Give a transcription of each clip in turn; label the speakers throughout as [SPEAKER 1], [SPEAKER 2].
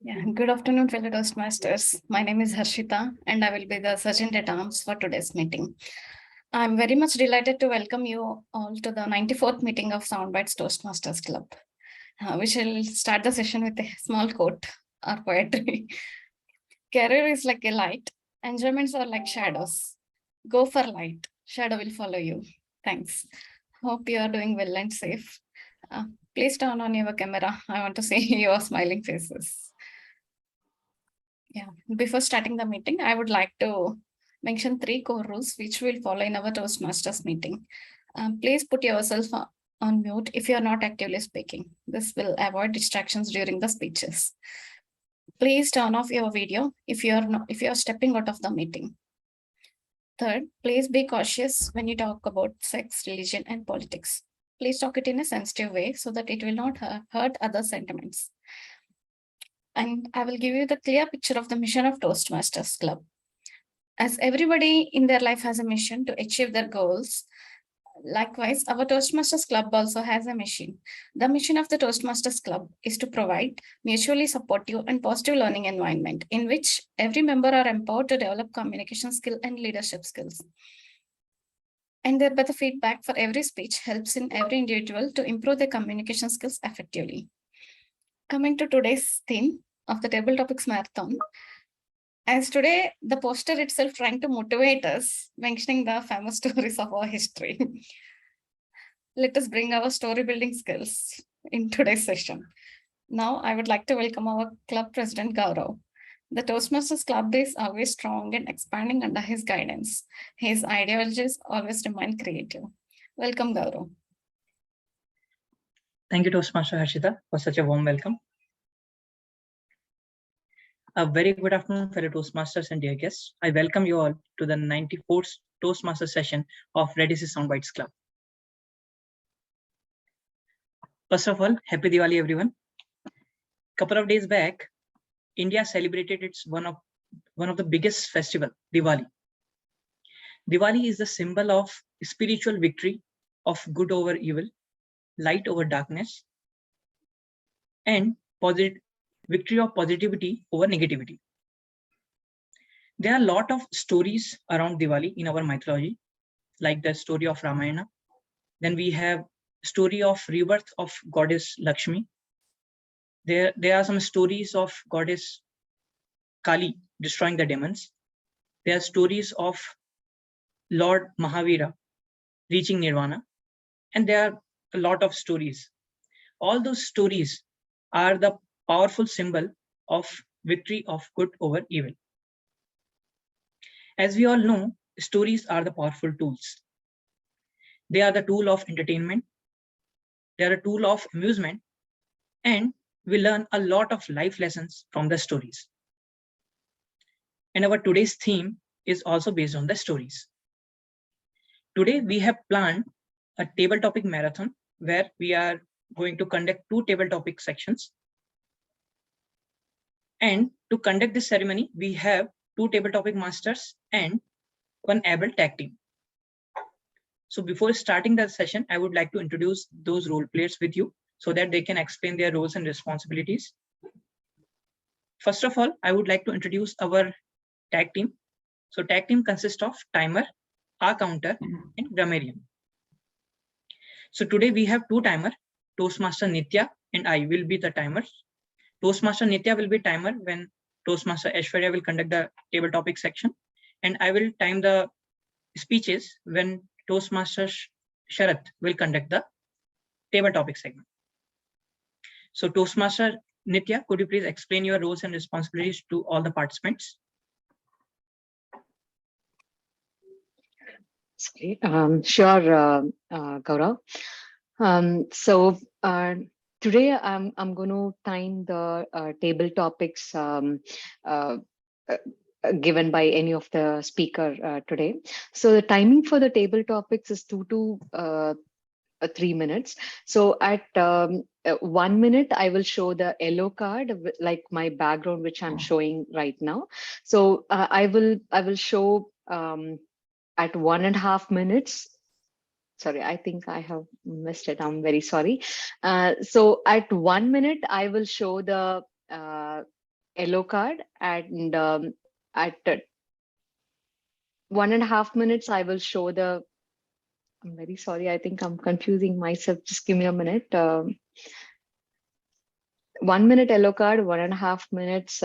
[SPEAKER 1] Yeah, good afternoon, fellow Toastmasters. My name is Harshita, and I will be the Sergeant at Arms for today's meeting. I'm very much delighted to welcome you all to the 94th meeting of SoundBytes Toastmasters Club. We shall start the session with a small quote or poetry. Career is like a light, enjoyments are like shadows. Go for light, shadow will follow you. Thanks. Hope you are doing well and safe. Uh, Please turn on your camera. I want to see your smiling faces. Yeah, before starting the meeting, I would like to mention 3 core rules which we'll follow in our Toastmasters meeting. Please put yourself on mute if you are not actively speaking. This will avoid distractions during the speeches. Please turn off your video if you are stepping out of the meeting. Third, please be cautious when you talk about sex, religion, and politics. Please talk it in a sensitive way so that it will not hurt other sentiments. And I will give you the clear picture of the mission of Toastmasters Club. As everybody in their life has a mission to achieve their goals, likewise, our Toastmasters Club also has a mission. The mission of the Toastmasters Club is to provide mutually supportive and positive learning environment in which every member are empowered to develop communication skill and leadership skills. And thereby the feedback for every speech helps in every individual to improve their communication skills effectively. Coming to today's theme of the Table Topics Marathon, as today the poster itself trying to motivate us, mentioning the famous stories of our history. Let us bring our story building skills in today's session. Now I would like to welcome our club president Gaurav. The Toastmasters Club is always strong and expanding under his guidance. His ideologies always remain creative. Welcome, Gaurav.
[SPEAKER 2] Thank you, Toastmaster Harshita, for such a warm welcome. A very good afternoon, fellow Toastmasters and dear guests. I welcome you all to the 94th Toastmaster session of Radisys SoundBytes Club. First of all, happy Diwali, everyone. Couple of days back, India celebrated its one of the biggest festival, Diwali. Diwali is the symbol of spiritual victory of good over evil, light over darkness, and victory of positivity over negativity. There are a lot of stories around Diwali in our mythology, like the story of Ramayana. Then we have story of rebirth of goddess Lakshmi. There are some stories of goddess Kali destroying the demons. There are stories of Lord Mahavira reaching Nirvana. And there are a lot of stories. All those stories are the powerful symbol of victory of good over evil. As we all know, stories are the powerful tools. They are the tool of entertainment. They are a tool of amusement. And we learn a lot of life lessons from the stories. And our today's theme is also based on the stories. Today, we have planned a table topic marathon where we are going to conduct 2 table topic sections. And to conduct this ceremony, we have 2 table topic masters and 1 able tag team. So before starting the session, I would like to introduce those role players with you so that they can explain their roles and responsibilities. First of all, I would like to introduce our tag team. So tag team consists of timer, a counter, and grammarian. So today we have 2 timers, Toastmaster Nitya and I will be the timers. Toastmaster Nitya will be timer when Toastmaster Aishwarya will conduct the table topic section, and I will time the speeches when Toastmaster Sharath will conduct the table topic segment. So Toastmaster Nitya, could you please explain your roles and responsibilities to all the participants?
[SPEAKER 3] Sure, Gaurav. Today I'm going to time the table topics given by any of the speaker today. So the timing for the table topics is 2 to 3 minutes. So at 1 minute, I will show the yellow card, like my background, which I'm showing right now. So I will show at 1.5 minutes. Sorry, I think I have missed it. I'm very sorry. So at 1 minute, I will show the yellow card, and at 1.5 minutes, I will show the. I'm very sorry. I think I'm confusing myself. Just give me a minute. 1 minute yellow card, 1.5 minutes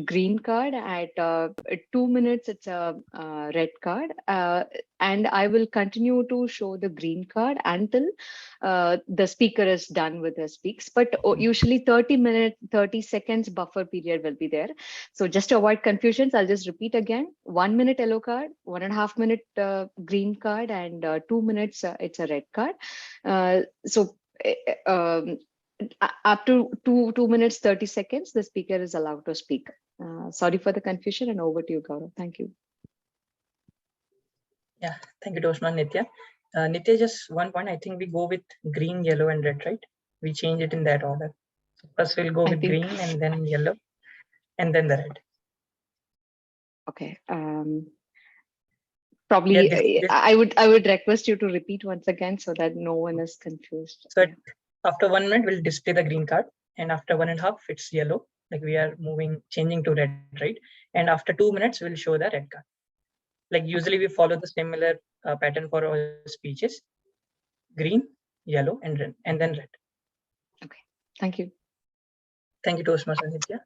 [SPEAKER 3] green card. At 2 minutes, it's a red card. And I will continue to show the green card until the speaker is done with the speaks. But usually 30 seconds buffer period will be there. So just to avoid confusions, I'll just repeat again. 1 minute yellow card, 1.5 minute green card, and 2 minutes, it's a red card. So up to 2 minutes 30 seconds, the speaker is allowed to speak. Sorry for the confusion, and over to you, Gaurav. Thank you.
[SPEAKER 2] Yeah, thank you, Toastmaster Nitya. Nitya, just one point. I think we go with green, yellow, and red, right? We change it in that order. So first, we'll go with green, and then yellow, and then the red.
[SPEAKER 3] Okay. Probably, yeah, I would request you to repeat once again so that no one is confused.
[SPEAKER 2] So after 1 minute, we'll display the green card, and after 1.5, it's yellow. Like we are changing to red, right? And after 2 minutes, we'll show the red card. Like usually we follow the similar pattern for our speeches: green, yellow, and red, and then red.
[SPEAKER 3] Okay, thank you.
[SPEAKER 2] Thank you, Toastmaster Nitya.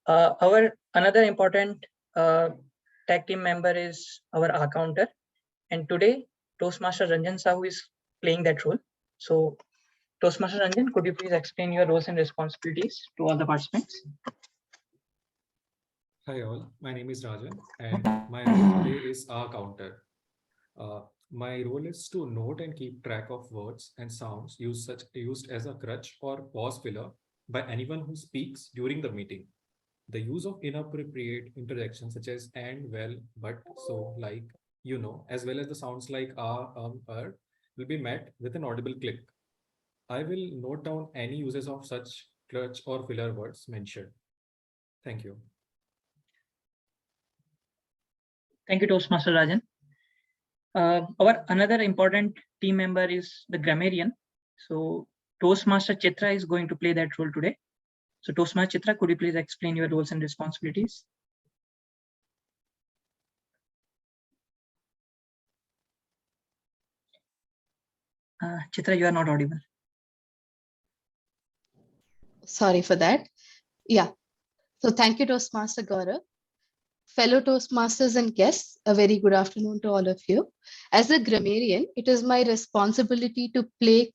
[SPEAKER 2] Our another important tag team member is our accounter, and today Toastmaster Ranjan Sahu is playing that role. So Toastmaster Ranjan, could you please explain your roles and responsibilities to all the participants?
[SPEAKER 4] Hi all, my name is Rajan and my role today is our counter. My role is to note and keep track of words and sounds used as a crutch or pause filler by anyone who speaks during the meeting. The use of inappropriate interjections such as and, well, but, so, like, you know, as well as the sounds like will be met with an audible click. I will note down any uses of such crutch or filler words mentioned. Thank you.
[SPEAKER 2] Thank you, Toastmaster Rajan. Our another important team member is the grammarian. So Toastmaster Chitra is going to play that role today. So Toastmaster Chitra, could you please explain your roles and responsibilities? Chitra, you are not audible.
[SPEAKER 5] Sorry for that. Yeah. So thank you, Toastmaster Gaurav. Fellow Toastmasters and guests, a very good afternoon to all of you. As a grammarian, it is my responsibility to pay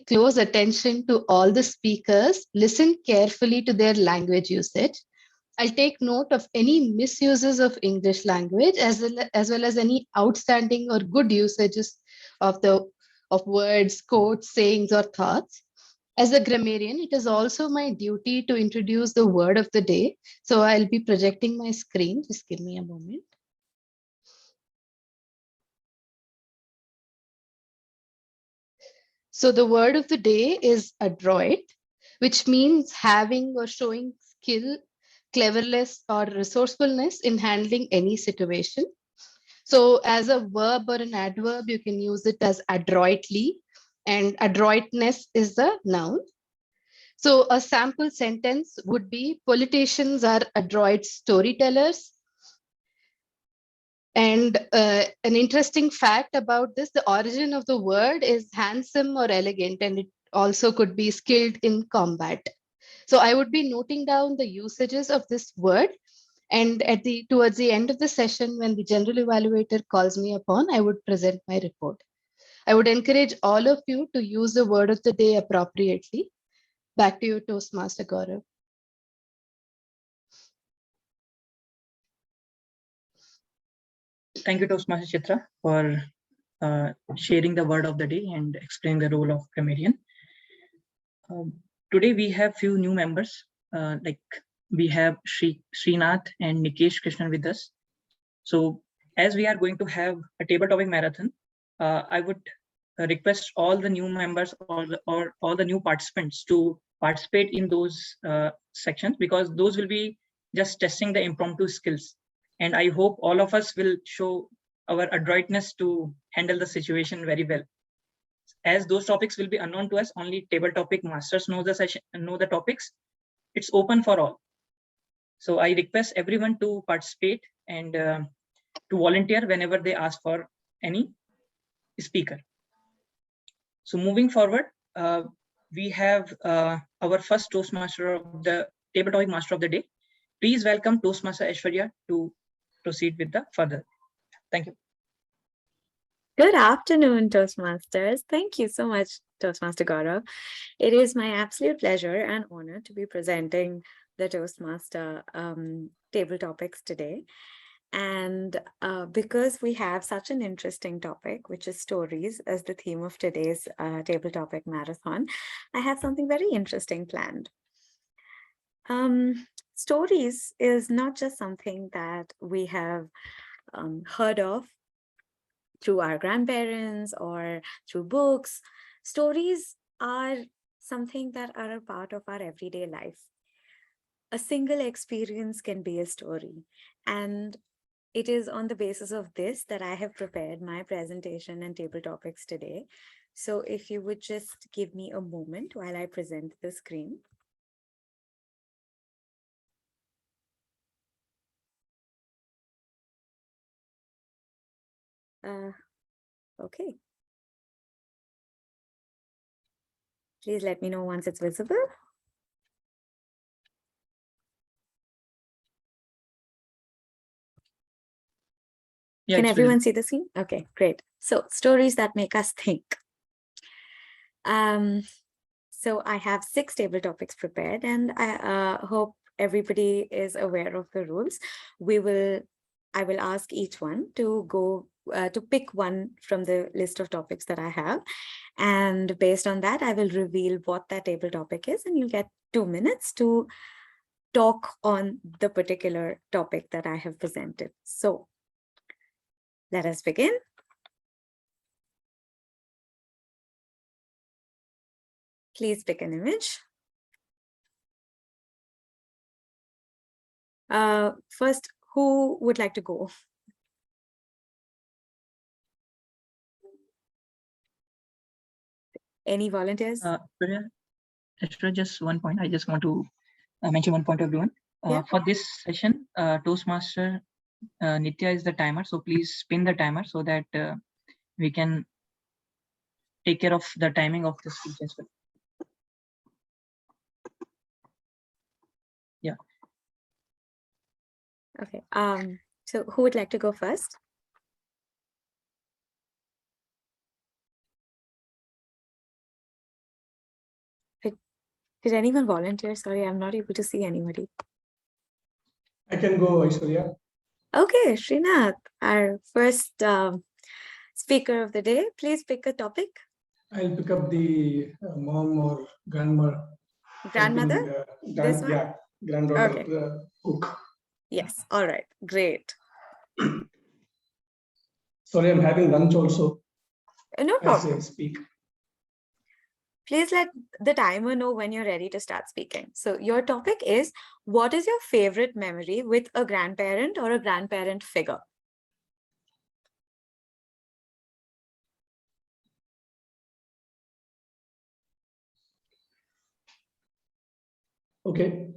[SPEAKER 5] close attention to all the speakers, listen carefully to their language usage. I'll take note of any misuses of English language as well as any outstanding or good usages of words, quotes, sayings, or thoughts. As a grammarian, it is also my duty to introduce the word of the day. So I'll be projecting my screen. Just give me a moment. So the word of the day is adroit, which means having or showing skill, cleverness, or resourcefulness in handling any situation. So as a verb or an adverb, you can use it as adroitly, and adroitness is the noun. So a sample sentence would be, politicians are adroit storytellers. And an interesting fact about this, the origin of the word is handsome or elegant, and it also could be skilled in combat. So I would be noting down the usages of this word. And towards the end of the session, when the general evaluator calls me upon, I would present my report. I would encourage all of you to use the word of the day appropriately. Back to you, Toastmaster Gaurav.
[SPEAKER 2] Thank you, Toastmaster Chitra, for sharing the word of the day and explaining the role of grammarian. Today we have few new members, like we have Srinath and Nikesh Krishnan with us. So as we are going to have a table topic marathon, I would request all the new members or all the new participants to participate in those sections, because those will be just testing the impromptu skills. And I hope all of us will show our adroitness to handle the situation very well. As those topics will be unknown to us, only table topic masters know the session, know the topics. It's open for all. So I request everyone to participate and to volunteer whenever they ask for any speaker. So moving forward, we have our first Toastmaster of the table topic master of the day. Please welcome Toastmaster Aishwarya to proceed with the further. Thank you.
[SPEAKER 6] Good afternoon, Toastmasters. Thank you so much, Toastmaster Gaurav. It is my absolute pleasure and honor to be presenting the Toastmaster table topics today. And because we have such an interesting topic, which is stories, as the theme of today's table topic marathon, I have something very interesting planned. Stories is not just something that we have heard of through our grandparents or through books. Stories are something that are a part of our everyday life. A single experience can be a story. And it is on the basis of this that I have prepared my presentation and table topics today. So if you would just give me a moment while I present the screen. Okay. Please let me know once it's visible.
[SPEAKER 2] Yeah,
[SPEAKER 6] can everyone see the scene? Okay, great. So stories that make us think. So I have 6 table topics prepared, and I hope everybody is aware of the rules. I will ask each one to go to pick one from the list of topics that I have. And based on that, I will reveal what that table topic is, and you'll get 2 minutes to talk on the particular topic that I have presented. So let us begin. Please pick an image. First, who would like to go? Any volunteers?
[SPEAKER 2] Extra just one point. I just want to mention one point to everyone.
[SPEAKER 6] Yeah.
[SPEAKER 2] For this session, Toastmaster Nitya is the timer. So please spin the timer so that we can take care of the timing of the speech as well. Yeah.
[SPEAKER 6] Okay. So who would like to go first? Did anyone volunteer? Sorry, I'm not able to see anybody.
[SPEAKER 7] I can go, Aishwarya.
[SPEAKER 6] Okay, Srinath, our first speaker of the day. Please pick a topic.
[SPEAKER 7] I'll pick up the mom or grandmother.
[SPEAKER 6] Grandmother? This one?
[SPEAKER 7] Yeah, granddaughter
[SPEAKER 6] Okay.
[SPEAKER 7] cook.
[SPEAKER 6] Yes, all right, great.
[SPEAKER 7] Sorry, I'm having lunch also.
[SPEAKER 6] No problem.
[SPEAKER 7] As I speak.
[SPEAKER 6] Please let the timer know when you're ready to start speaking. So your topic is, what is your favorite memory with a grandparent or a grandparent figure?
[SPEAKER 7] Okay.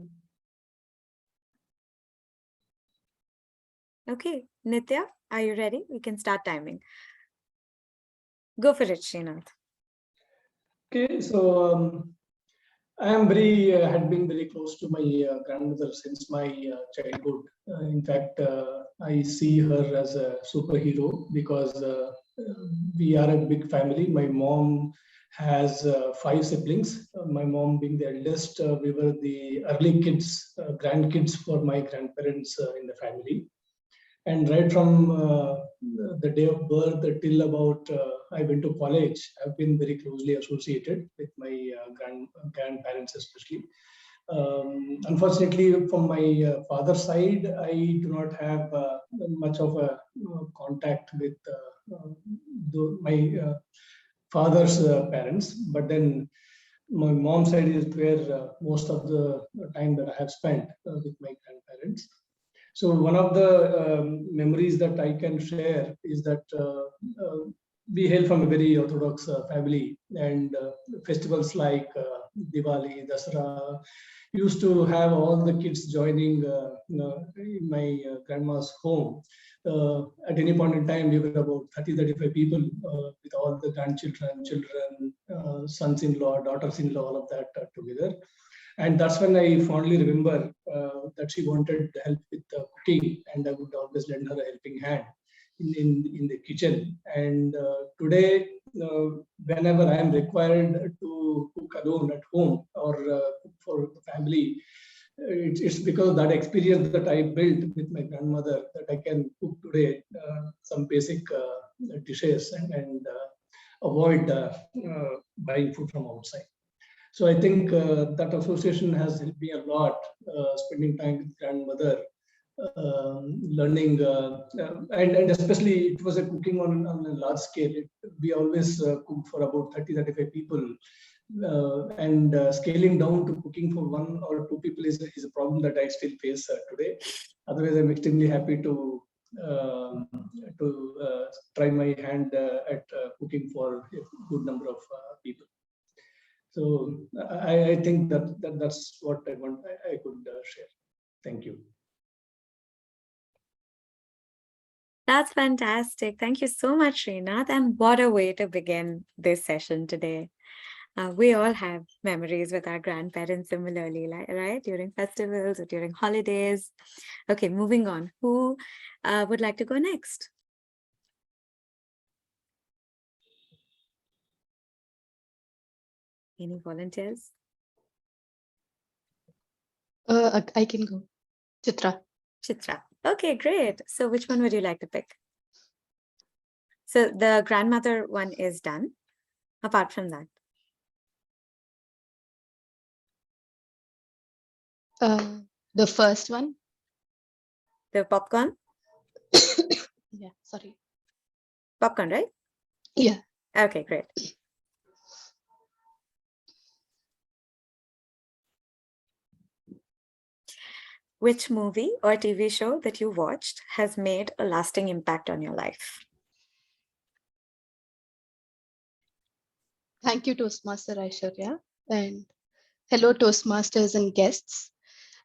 [SPEAKER 6] Okay, Nitya, are you ready? We can start timing. Go for it, Srinath.
[SPEAKER 7] Okay, so I am had been very close to my grandmother since my childhood. In fact, I see her as a superhero because we are a big family. My mom has 5 siblings. My mom being the eldest, we were the early kids, grandkids for my grandparents in the family. And right from the day of birth till about I went to college, I've been very closely associated with my grandparents, especially. Unfortunately, from my father's side, I do not have much of a contact with my father's parents. But then my mom's side is where most of the time that I have spent with my grandparents. So one of the memories that I can share is that we hail from a very orthodox family, and festivals like Diwali, Dasara used to have all the kids joining in my grandma's home. At any point in time, we were about 30-35 people with all the grandchildren, children, sons-in-law, daughters-in-law, all of that together. And that's when I fondly remember that she wanted help with cooking, and I would always lend her a helping hand in the kitchen. And today, whenever I am required to cook alone at home or cook for the family, it's because of that experience that I built with my grandmother that I can cook today some basic dishes and avoid buying food from outside. So I think that association has helped me a lot, spending time with grandmother, learning, and especially it was a cooking on a large scale. We always cooked for about 30-35 people. And scaling down to cooking for 1 or 2 people is a problem that I still face today. Otherwise, I'm extremely happy to try my hand at cooking for a good number of people. So I think that's what I could share. Thank you.
[SPEAKER 6] That's fantastic. Thank you so much, Srinath. And what a way to begin this session today. We all have memories with our grandparents similarly, right? During festivals or during holidays. Okay, moving on. Who would like to go next? Any volunteers?
[SPEAKER 5] I can go. Chitra.
[SPEAKER 6] Chitra. Okay, great. So which one would you like to pick? So the grandmother one is done. Apart from that.
[SPEAKER 5] The first one.
[SPEAKER 6] The popcorn?
[SPEAKER 5] Yeah, sorry.
[SPEAKER 6] Popcorn, right?
[SPEAKER 5] Yeah.
[SPEAKER 6] Okay, great. Which movie or TV show that you watched has made a lasting impact on your life?
[SPEAKER 5] Thank you, Toastmaster Aishwarya. And hello, Toastmasters and guests.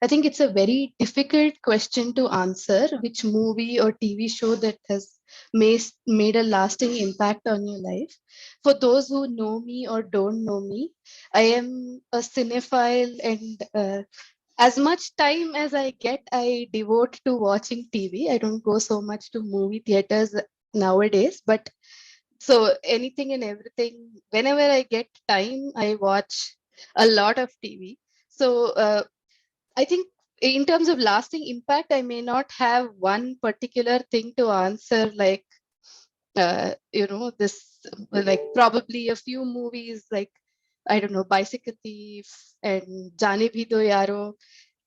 [SPEAKER 5] I think it's a very difficult question to answer, which movie or TV show that has made a lasting impact on your life. For those who know me or don't know me, I am a cinephile, and as much time as I get, I devote to watching TV. I don't go so much to movie theaters nowadays, but so anything and everything, whenever I get time, I watch a lot of TV. So I think in terms of lasting impact, I may not have one particular thing to answer, like, this, like probably a few movies, like, I don't know, Bicycle Thief and Jani Bhi Do Yaro,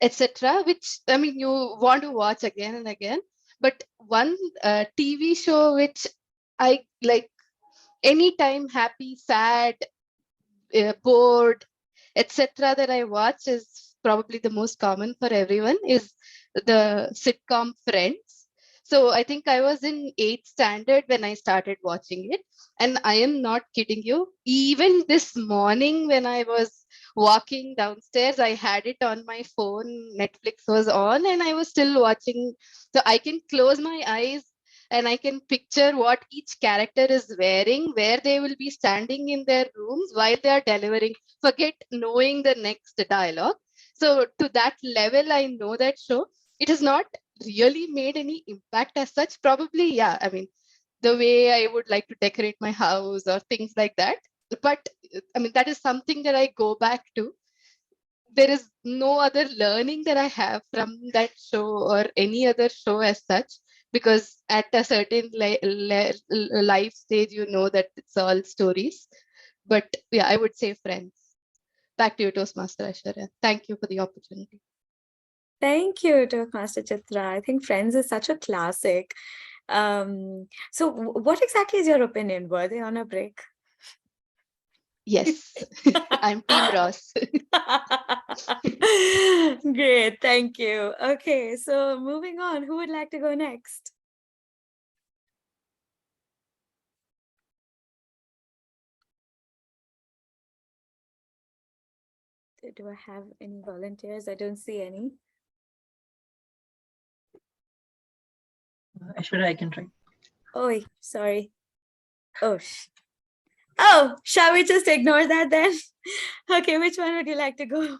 [SPEAKER 5] etc., which, I mean, you want to watch again and again. But one TV show which I like, anytime happy, sad, bored, etc., that I watch is probably the most common for everyone, is the sitcom Friends. So I think I was in 8th standard when I started watching it. And I am not kidding you. Even this morning when I was walking downstairs, I had it on my phone. Netflix was on and I was still watching. So I can close my eyes and I can picture what each character is wearing, where they will be standing in their rooms while they are delivering. Forget knowing the next dialogue. So to that level, I know that show. It has not really made any impact as such. Probably, yeah. I mean, the way I would like to decorate my house or things like that. But I mean, that is something that I go back to. There is no other learning that I have from that show or any other show as such, because at a certain life stage, you know that it's all stories. But yeah, I would say Friends. Back to you, Toastmaster Aishwarya. Thank you for the opportunity.
[SPEAKER 6] Thank you, Toastmaster Chitra. I think Friends is such a classic. So what exactly is your opinion? Were they on a break?
[SPEAKER 5] Yes, I'm Team Ross.
[SPEAKER 6] Great, thank you. Okay, so moving on, who would like to go next? Do I have any volunteers? I don't see any.
[SPEAKER 2] Aishwarya, I can try.
[SPEAKER 6] Oh, sorry. Oh, shall we just ignore that then? Okay, which one would you like to go?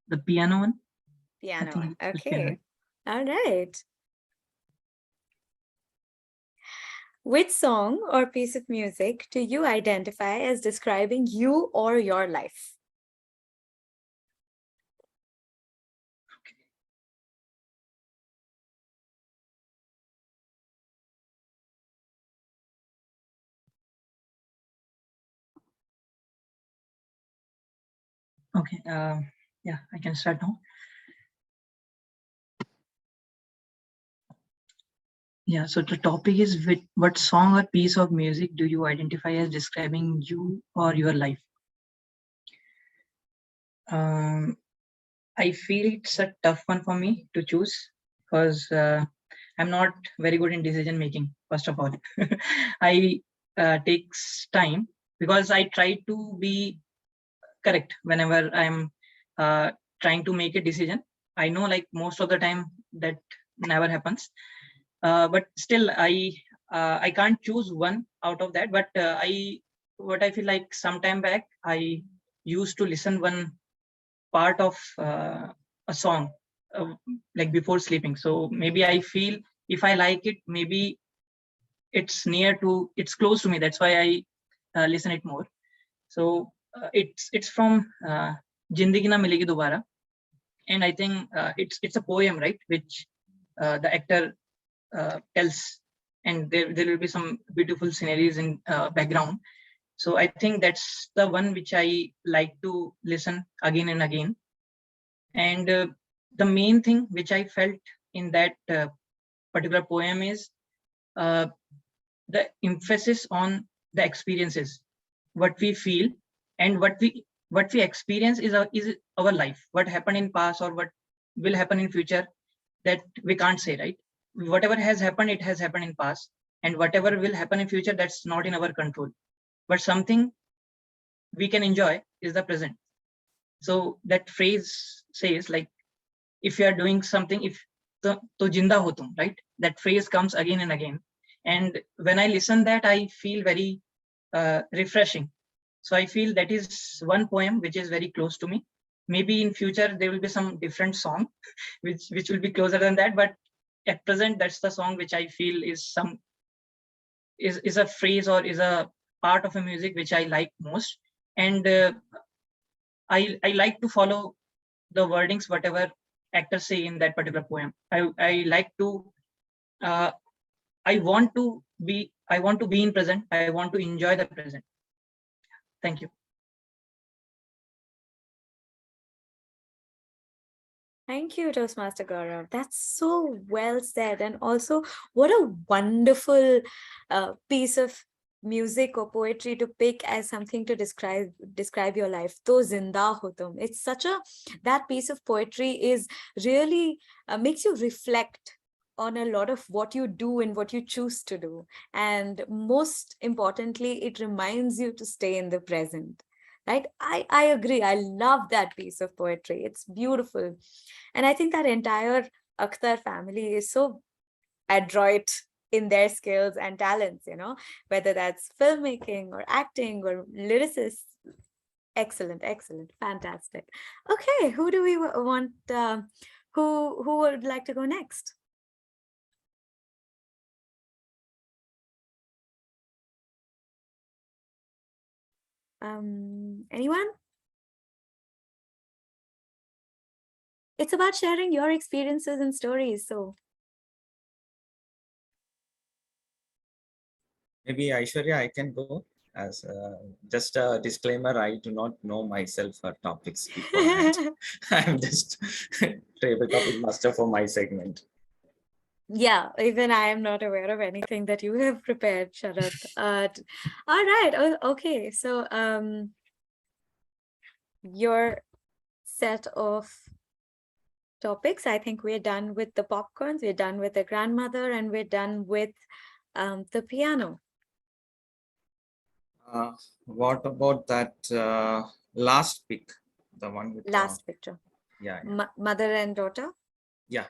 [SPEAKER 2] The piano one.
[SPEAKER 6] Piano one.
[SPEAKER 2] it's piano,
[SPEAKER 6] Okay.
[SPEAKER 2] right?
[SPEAKER 6] All right. Which song or piece of music do you identify as describing you or your life?
[SPEAKER 2] Okay. Yeah, I can start now. Yeah, so the topic is what song or piece of music do you identify as describing you or your life? I feel it's a tough one for me to choose because I'm not very good in decision making. First of all, I takes time because I try to be correct whenever I'm trying to make a decision. I know like most of the time that never happens, but still I can't choose one out of that. But what I feel like sometime back I used to listen one part of a song like before sleeping. So maybe I feel if I like it, maybe it's close to me. That's why I listen it more. So it's from Jindagi Na Milegi Dobara, and I think it's a poem, right, which the actor tells, and there will be some beautiful sceneries in background. So I think that's the one which I like to listen again and again. And the main thing which I felt in that particular poem is the emphasis on the experiences, what we feel, and what we experience is our life. What happened in past or what will happen in future, that we can't say, right? Whatever has happened, it has happened in past, and whatever will happen in future, that's not in our control. But something we can enjoy is the present. So that phrase says like, if you are doing something, if to jinda ho tum, right? That phrase comes again and again. And when I listen that, I feel very refreshing. So I feel that is one poem which is very close to me. Maybe in future there will be some different song which will be closer than that. But at present, that's the song which I feel is a phrase or is a part of a music which I like most. And I like to follow the wordings, whatever actors say in that particular poem. I like to I want to be in present. I want to enjoy the present. Thank you.
[SPEAKER 6] Thank you, Toastmaster Gaurav. That's so well said. And also, what a wonderful piece of music or poetry to pick as something to describe your life. To zinda ho tum. It's such that piece of poetry is really makes you reflect on a lot of what you do and what you choose to do. And most importantly, it reminds you to stay in the present. Right? I agree. I love that piece of poetry. It's beautiful. And I think that entire Akhtar family is so adroit in their skills and talents, whether that's filmmaking or acting or lyricists. Excellent, excellent, fantastic. Okay, who do we want? Who would like to go next? Anyone? It's about sharing your experiences and stories. So
[SPEAKER 8] maybe Aishwarya, I can go as just a disclaimer. I do not know myself for topics beforehand. I'm just table topic master for my segment.
[SPEAKER 6] Yeah, even I am not aware of anything that you have prepared, Sharat. All right. Okay. So your set of topics, I think we're done with the popcorns, we're done with the grandmother, and we're done with the piano.
[SPEAKER 8] What about that last pic? The one with
[SPEAKER 6] Last picture.
[SPEAKER 8] yeah,
[SPEAKER 6] Mother and daughter?
[SPEAKER 8] yeah.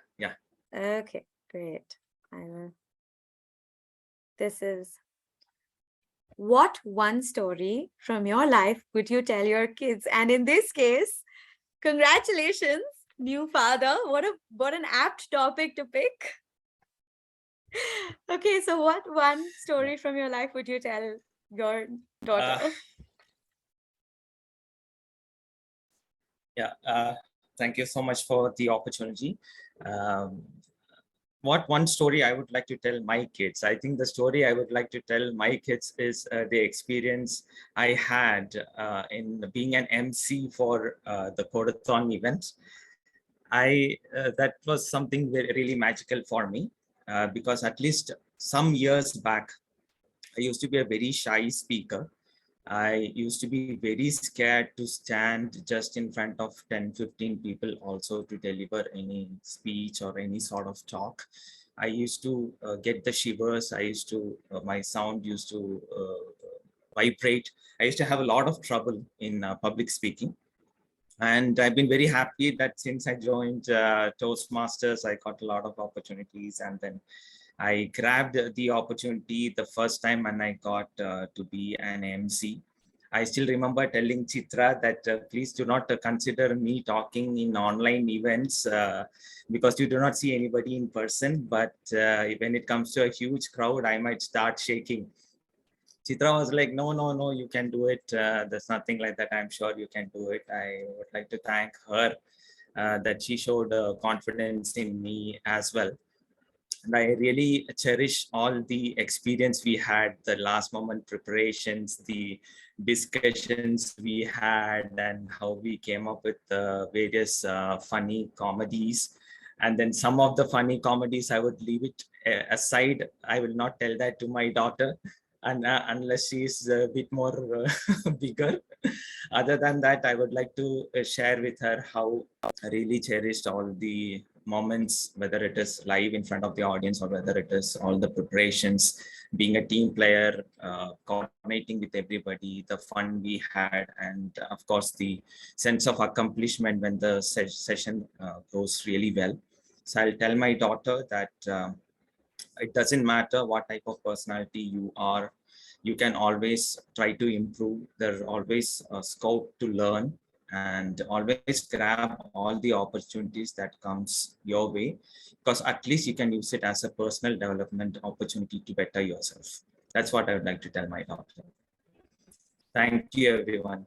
[SPEAKER 6] Okay, great. I will. This is, what one story from your life would you tell your kids? And in this case, congratulations, new father. What an apt topic to pick. Okay, so what one story from your life would you tell your daughter?
[SPEAKER 8] Thank you so much for the opportunity. Um, what one story I would like to tell my kids? I think the story I would like to tell my kids is the experience I had in being an MC for the Codathon event. That was something really magical for me because at least some years back, I used to be a very shy speaker. I used to be very scared to stand just in front of 10, 15 people also to deliver any speech or any sort of talk. I used to get the shivers. My sound used to vibrate. I used to have a lot of trouble in public speaking. And I've been very happy that since I joined Toastmasters, I got a lot of opportunities. And then I grabbed the opportunity the first time when I got to be an MC. I still remember telling Chitra that please do not consider me talking in online events because you do not see anybody in person. But when it comes to a huge crowd, I might start shaking. Chitra was like, no, you can do it. There's nothing like that. I'm sure you can do it. I would like to thank her that she showed confidence in me as well. And I really cherish all the experience we had, the last moment preparations, the discussions we had, and how we came up with various funny comedies. And then some of the funny comedies, I would leave it aside. I will not tell that to my daughter, and unless she is a bit more bigger. Other than that, I would like to share with her how I really cherished all the moments, whether it is live in front of the audience or whether it is all the preparations, being a team player, coordinating with everybody, the fun we had, and of course the sense of accomplishment when the session goes really well. So I'll tell my daughter that it doesn't matter what type of personality you are, you can always try to improve. There's always a scope to learn, and always grab all the opportunities that comes your way, because at least you can use it as a personal development opportunity to better yourself. That's what I would like to tell my daughter. Thank you, everyone.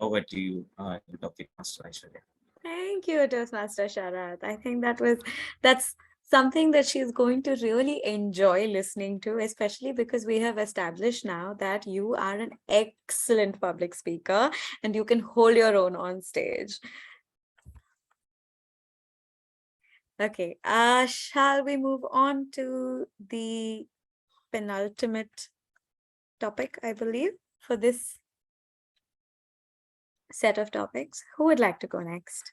[SPEAKER 8] Over to you, Topic Master Aishwarya.
[SPEAKER 6] Thank you, Toastmaster Sharat. I think that's something that she's going to really enjoy listening to, especially because we have established now that you are an excellent public speaker and you can hold your own on stage. Okay, shall we move on to the penultimate topic, I believe, for this set of topics? Who would like to go next?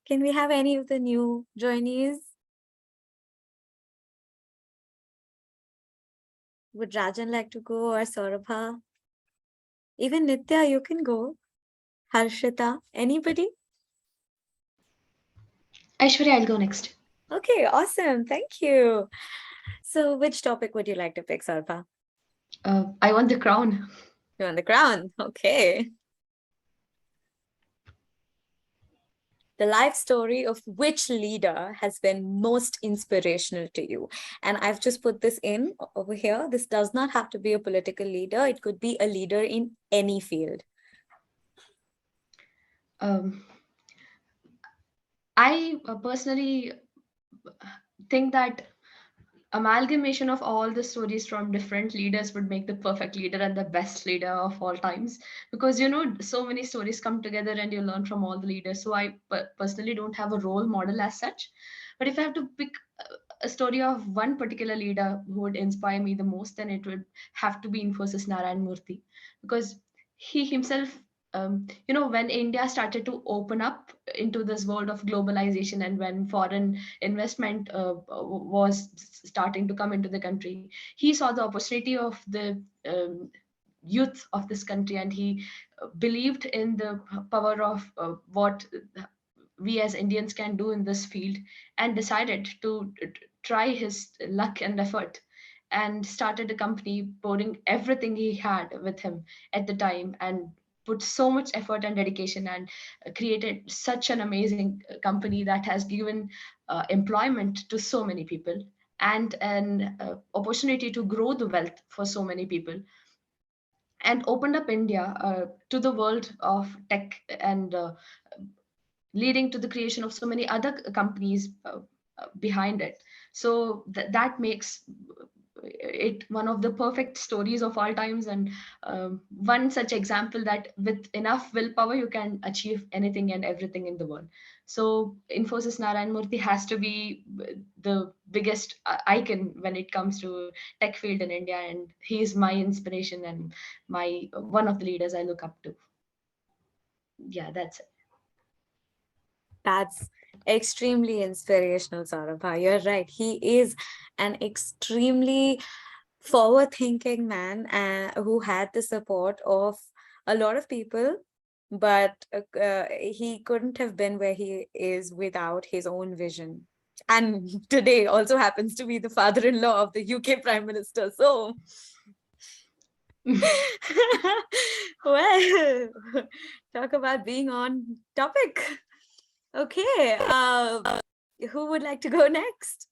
[SPEAKER 6] Can we have any of the new joinees? Would Rajan like to go, or Saurabha? Even Nitya, you can go. Harshita, anybody?
[SPEAKER 5] Aishwarya, I'll go next.
[SPEAKER 6] Okay, awesome. Thank you. So which topic would you like to pick, Saurabha?
[SPEAKER 5] I want the crown.
[SPEAKER 6] You want the crown? Okay. The life story of which leader has been most inspirational to you? And I've just put this in over here. This does not have to be a political leader. It could be a leader in any field.
[SPEAKER 5] I personally think that amalgamation of all the stories from different leaders would make the perfect leader and the best leader of all times, because so many stories come together and you learn from all the leaders. So I personally don't have a role model as such, but if I have to pick a story of one particular leader who would inspire me the most, then it would have to be Infosys Narayan Murthy, because he himself when India started to open up into this world of globalization, and when foreign investment was starting to come into the country, he saw the opportunity of the youth of this country, and he believed in the power of what we as Indians can do in this field, and decided to try his luck and effort, and started a company, pouring everything he had with him at the time, and put so much effort and dedication, and created such an amazing company that has given employment to so many people, and an opportunity to grow the wealth for so many people, and opened up India to the world of tech, and leading to the creation of so many other companies behind it. So that makes it one of the perfect stories of all times, and one such example that with enough willpower you can achieve anything and everything in the world. So Infosys Narayan Murthy has to be the biggest icon when it comes to tech field in India, and he is my inspiration and my one of the leaders I look up to. Yeah, that's it.
[SPEAKER 6] That's extremely inspirational, Saurabha. You're right. He is an extremely forward-thinking man who had the support of a lot of people, but he couldn't have been where he is without his own vision. And today also happens to be the father-in-law of the UK Prime Minister. So, well, talk about being on topic. Okay, who would like to go next?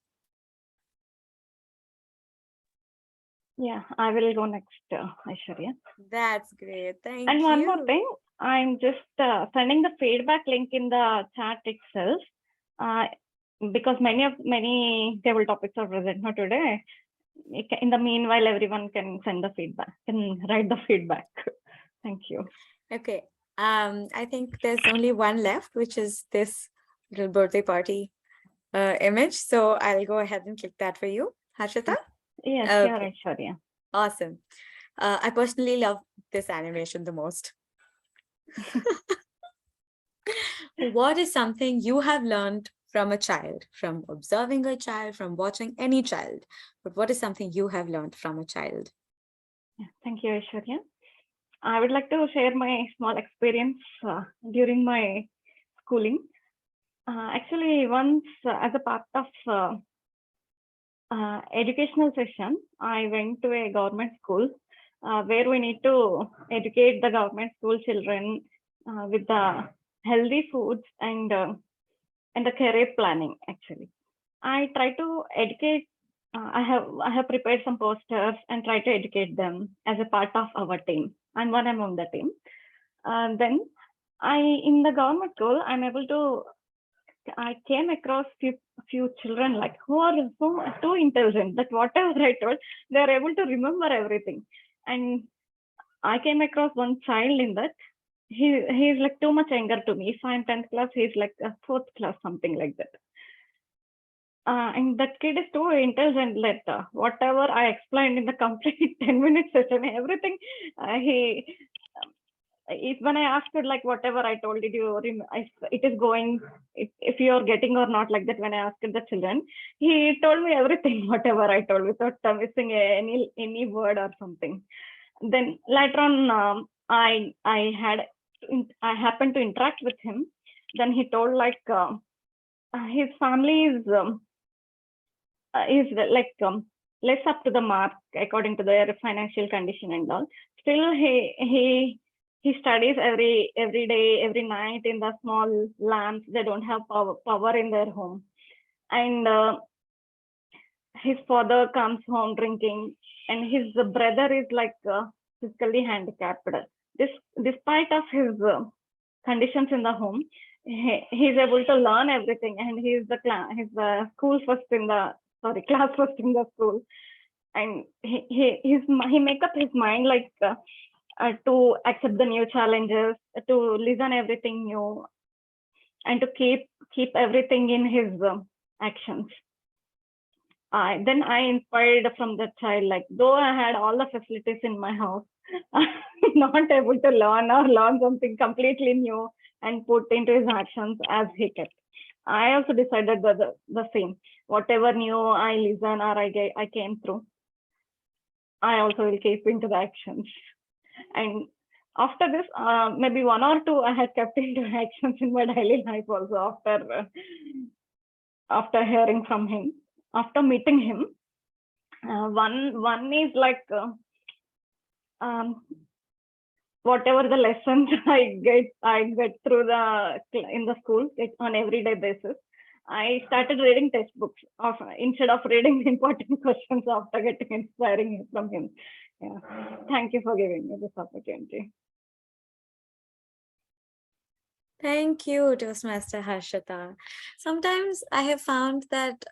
[SPEAKER 9] Yeah, I will go next, Aishwarya.
[SPEAKER 6] That's great. Thank
[SPEAKER 9] and
[SPEAKER 6] you.
[SPEAKER 9] one more thing, I'm just sending the feedback link in the chat itself, because many table topics are present now today. In the meanwhile, everyone can send the feedback, can write the feedback. Thank you.
[SPEAKER 6] Okay. I think there's only one left, which is this little birthday party image. So I'll go ahead and click that for you, Harshita.
[SPEAKER 9] Yes, sure, Aishwarya.
[SPEAKER 6] Awesome. I personally love this animation the most. What is something you have learned from a child, from observing a child, from watching any child? But what is something you have learned from a child?
[SPEAKER 9] Thank you, Aishwarya. I would like to share my small experience during my schooling. Actually, once as a part of educational session, I went to a government school where we need to educate the government school children with the healthy foods and the career planning. Actually, I try to educate. I have prepared some posters and try to educate them as a part of our team. I'm one among the team. Then in the government school, I came across few children like who are so too intelligent that whatever I told, they are able to remember everything. And I came across one child in that he's like too much younger to me. If I'm 10th class, he's like a 4th class, something like that. And that kid is too intelligent that whatever I explained in the complete 10-minute session, everything when I asked her like whatever I told, did you it is going, if you're getting or not, like that, when I asked the children, he told me everything whatever I told without missing any word or something. Then later on, I happened to interact with him. Then he told like his family is like less up to the mark according to their financial condition and all. Still, he studies every day, every night in the small lamps. They don't have power in their home, and his father comes home drinking, and his brother is like physically handicapped. Despite of his conditions in the home, he's able to learn everything, and he's the school first in the class first in the school. And he make up his mind like to accept the new challenges, to listen everything new, and to keep everything in his actions. Then I inspired from the child, like though I had all the facilities in my house, not able to learn something completely new and put into his actions as he kept. I also decided the same. Whatever new I listen or I came through, I also will keep into the actions. And after this, maybe one or two I had kept into actions in my daily life also after hearing from him, after meeting him. One is like whatever the lessons I get through in the school on everyday basis. I started reading textbooks instead of reading important questions after getting inspiring from him. Yeah. Thank you for giving me this opportunity.
[SPEAKER 6] Thank you, Toastmaster Harshita. Sometimes I have found that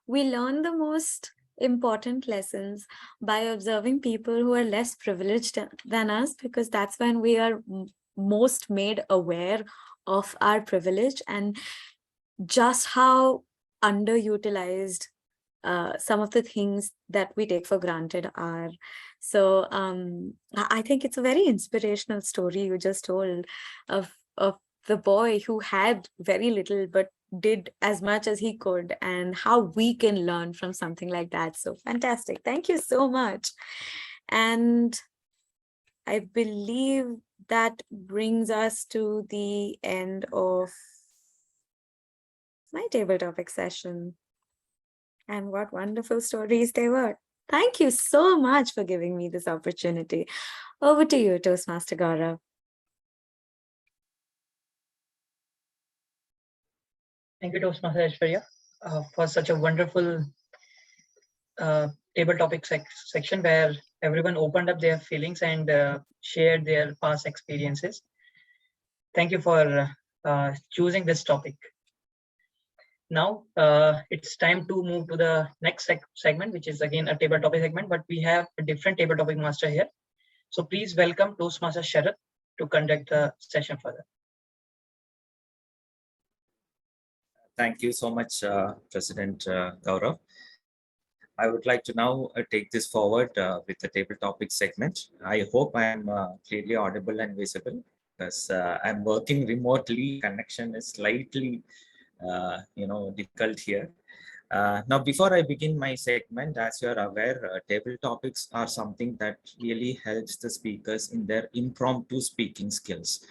[SPEAKER 6] we learn the most important lessons by observing people who are less privileged than us, because that's when we are most made aware of our privilege and just how underutilized some of the things that we take for granted are. So I think it's a very inspirational story you just told of the boy who had very little but did as much as he could, and how we can learn from something like that. So fantastic. Thank you so much. And I believe that brings us to the end of my table topic session. And what wonderful stories they were. Thank you so much for giving me this opportunity. Over to you, Toastmaster Gaurav.
[SPEAKER 2] Thank you, Toastmaster Aishwarya, for such a wonderful table topic section where everyone opened up their feelings and shared their past experiences. Thank you for choosing this topic. Now it's time to move to the next segment, which is again a table topic segment, but we have a different table topic master here. So please welcome Toastmaster Sharath to conduct the session further.
[SPEAKER 8] Thank you so much, President Gaurav. I would like to now take this forward with the table topic segment. I hope I am clearly audible and visible, because I'm working remotely. Connection is slightly difficult here. Now, before I begin my segment, as you're aware, table topics are something that really helps the speakers in their impromptu speaking skills.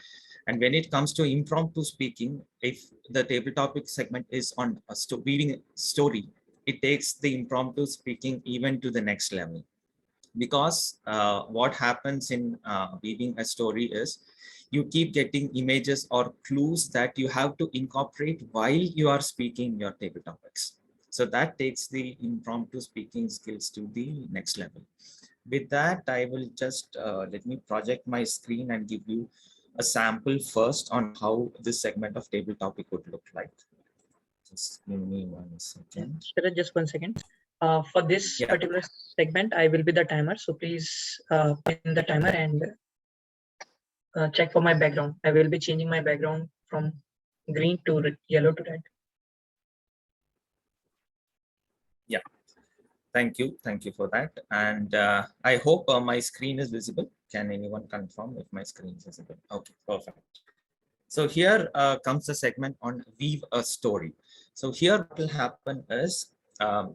[SPEAKER 8] And when it comes to impromptu speaking, if the table topic segment is on a reading story, it takes the impromptu speaking even to the next level. Because what happens in weaving a story is you keep getting images or clues that you have to incorporate while you are speaking your table topics. So that takes the impromptu speaking skills to the next level. With that, I will just let me project my screen and give you a sample first on how this segment of table topic would look like. Just give me 1 second.
[SPEAKER 2] Just 1 second. For this particular segment, I will be the timer. So please pin the timer and check for my background. I will be changing my background from green to yellow to red.
[SPEAKER 8] Yeah, thank you. Thank you for that. And I hope my screen is visible. Can anyone confirm if my screen is visible? Okay, perfect. So here comes the segment on weave a story. So here what will happen is,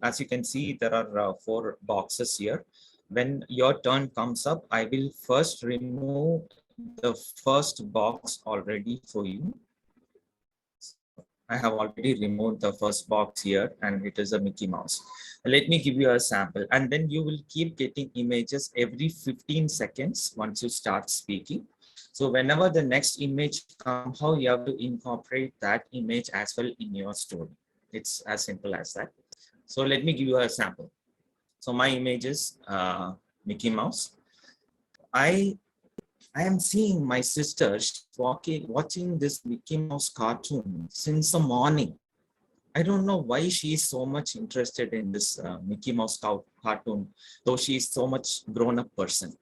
[SPEAKER 8] as you can see, there are 4 boxes here. When your turn comes up, I will first remove the first box already for you. I have already removed the first box here, and it is a Mickey Mouse. Let me give you a sample, and then you will keep getting images every 15 seconds once you start speaking. So whenever the next image comes, how you have to incorporate that image as well in your story. It's as simple as that. So let me give you a sample. So my image is Mickey Mouse. I am seeing my sister watching this Mickey Mouse cartoon since the morning. I don't know why she is so much interested in this Mickey Mouse cartoon, though she is so much grown-up person.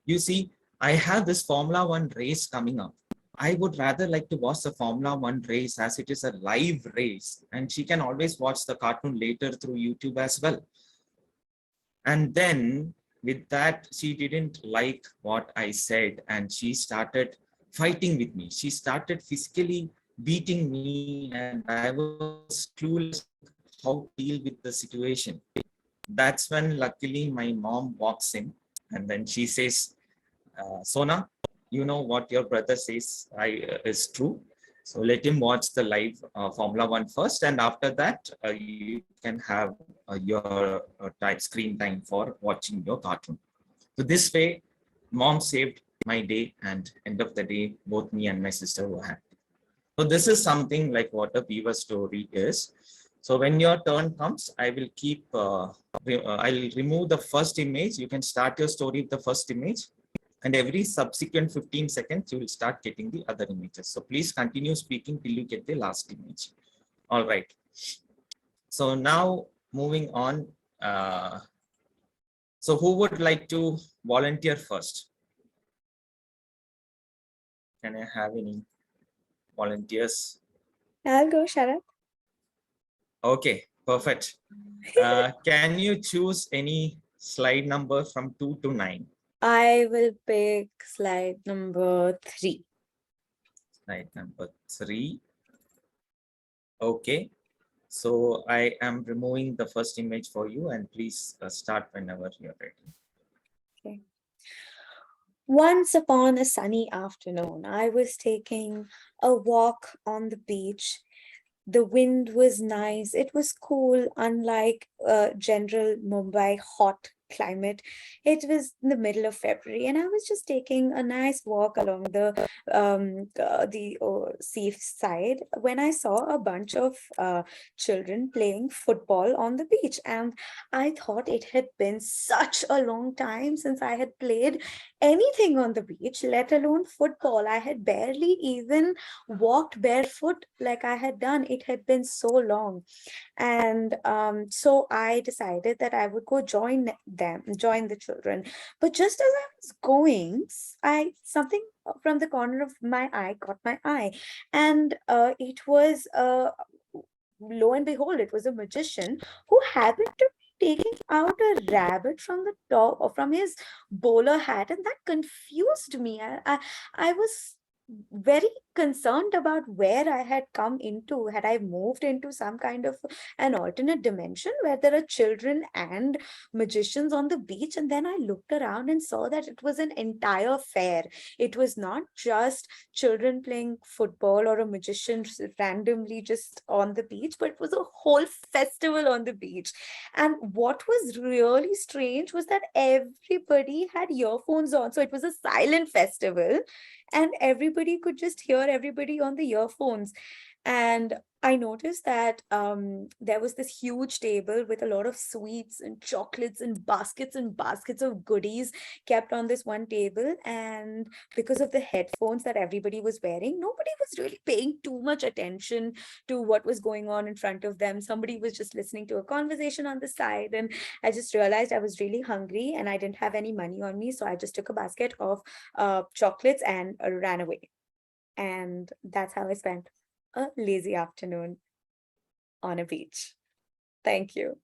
[SPEAKER 8] You see, I have this Formula 1 race coming up. I would rather like to watch the Formula 1 race as it is a live race, and she can always watch the cartoon later through YouTube as well. And then with that, she didn't like what I said, and she started fighting with me. She started physically beating me, and I was clueless how to deal with the situation. That's when luckily my mom walks in, and then she says, Sona, you know what your brother says is true. So let him watch the live Formula One first, and after that, you can have your screen time for watching your cartoon. So this way, mom saved my day, and end of the day, both me and my sister were happy. So this is something like what a beaver story is. So when your turn comes, I will I'll remove the first image. You can start your story with the first image, and every subsequent 15 seconds, you will start getting the other images. So please continue speaking till you get the last image. All right. So now moving on. So who would like to volunteer first? Can I have any volunteers?
[SPEAKER 6] I'll go, Sharad.
[SPEAKER 8] Okay, perfect. Can you choose any slide number from 2 to 9?
[SPEAKER 6] I will pick slide number 3.
[SPEAKER 8] Slide number 3. Okay. So I am removing the first image for you, and please start whenever you're ready.
[SPEAKER 6] Okay. Once upon a sunny afternoon, I was taking a walk on the beach. The wind was nice. It was cool, unlike general Mumbai hot climate. It was in the middle of February, and I was just taking a nice walk along the seaside when I saw a bunch of children playing football on the beach, and I thought it had been such a long time since I had played anything on the beach, let alone football. I had barely even walked barefoot like I had done. It had been so long. And so I decided that I would go join the children. But just as I was going, something from the corner of my eye caught my eye. And it was, lo and behold, it was a magician who happened to be taking out a rabbit from the top or from his bowler hat. And that confused me. I was very concerned about where I had come into. Had I moved into some kind of an alternate dimension where there are children and magicians on the beach? And then I looked around and saw that it was an entire fair. It was not just children playing football or a magician randomly just on the beach, but it was a whole festival on the beach. And what was really strange was that everybody had earphones on. So it was a silent festival, and everybody could just hear everybody on the earphones. And I noticed that there was this huge table with a lot of sweets and chocolates and baskets of goodies kept on this one table. And because of the headphones that everybody was wearing, nobody was really paying too much attention to what was going on in front of them. Somebody was just listening to a conversation on the side. And I just realized I was really hungry and I didn't have any money on me. So I just took a basket of chocolates and ran away. And that's how I spent a lazy afternoon on a beach. Thank you.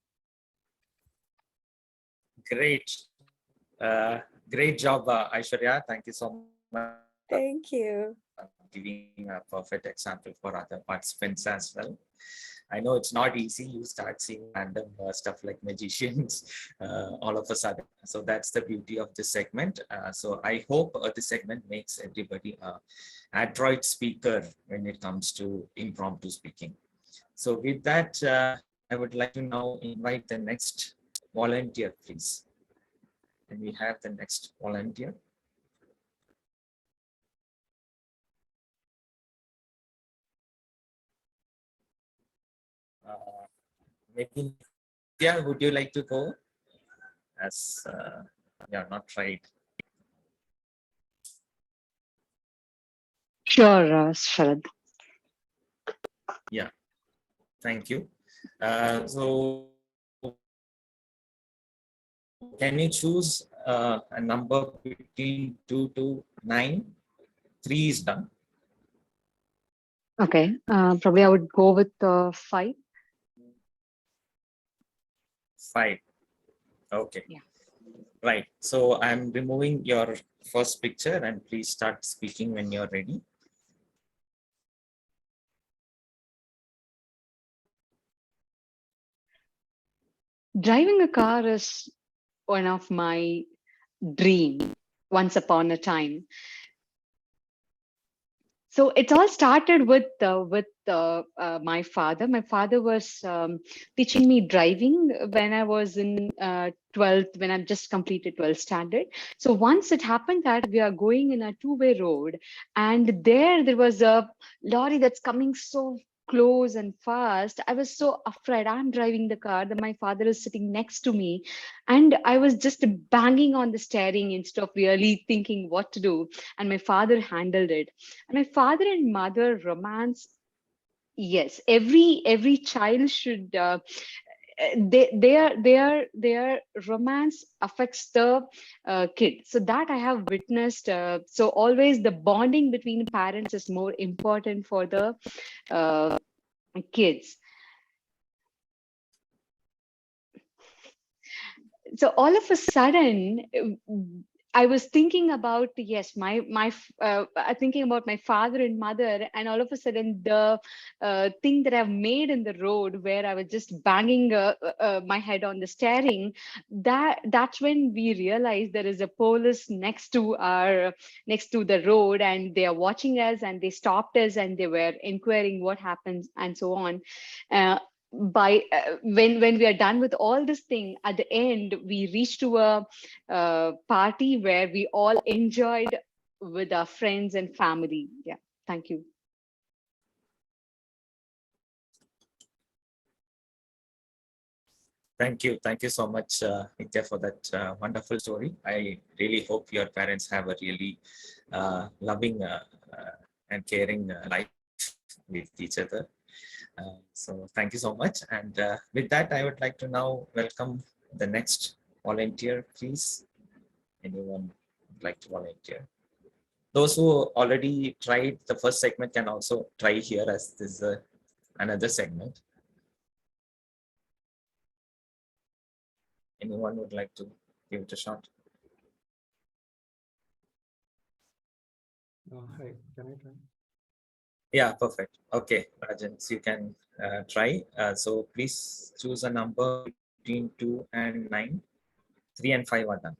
[SPEAKER 8] Great. Great job, Aishwarya. Thank you so much.
[SPEAKER 6] Thank you.
[SPEAKER 8] Giving a perfect example for other participants as well. I know it's not easy. You start seeing random stuff like magicians all of a sudden. So that's the beauty of this segment. So I hope this segment makes everybody an adroit speaker when it comes to impromptu speaking. So with that, I would like to now invite the next volunteer, please. Can we have the next volunteer? Maybe, yeah, would you like to go? As yeah, not tried.
[SPEAKER 3] Sure, Sharad.
[SPEAKER 8] Yeah, thank you. So can you choose a number between 2 to 9? 3 is done.
[SPEAKER 3] Okay, probably I would go with 5.
[SPEAKER 8] 5. Okay.
[SPEAKER 3] Yeah.
[SPEAKER 8] Right. So I'm removing your first picture and please start speaking when you're ready.
[SPEAKER 3] Driving a car is one of my dream once upon a time. So it all started with my father. My father was teaching me driving when I was in 12th, when I've just completed 12th standard. So once it happened that we are going in a two-way road, and there was a lorry that's coming so close and fast. I was so afraid. I'm driving the car, then my father is sitting next to me, and I was just banging on the steering instead of really thinking what to do. And my father handled it. And my father and mother romance, yes, every child should their romance affects the kid, so that I have witnessed. So always the bonding between parents is more important for the uh, kids. So all of a sudden, I was thinking about, yes, thinking about my father and mother, and all of a sudden the thing that I've made in the road where I was just banging my head on the steering. That's when we realized there is a police next to the road, and they are watching us, and they stopped us, and they were inquiring what happens and so on. When we are done with all this thing, at the end we reached to a party where we all enjoyed with our friends and family. Yeah, thank you.
[SPEAKER 8] Thank you so much, Nitya, for that wonderful story. I really hope your parents have a really loving and caring life with each other. So thank you so much. And with that, I would like to now welcome the next volunteer, please. Anyone would like to volunteer? Those who already tried the first segment can also try here, as this is another segment. Anyone would like to give it a shot?
[SPEAKER 4] Hi, can I try?
[SPEAKER 8] Yeah, perfect. Okay, Rajan, so you can try. So please choose a number between 2 and 9. 3 and 5 are done.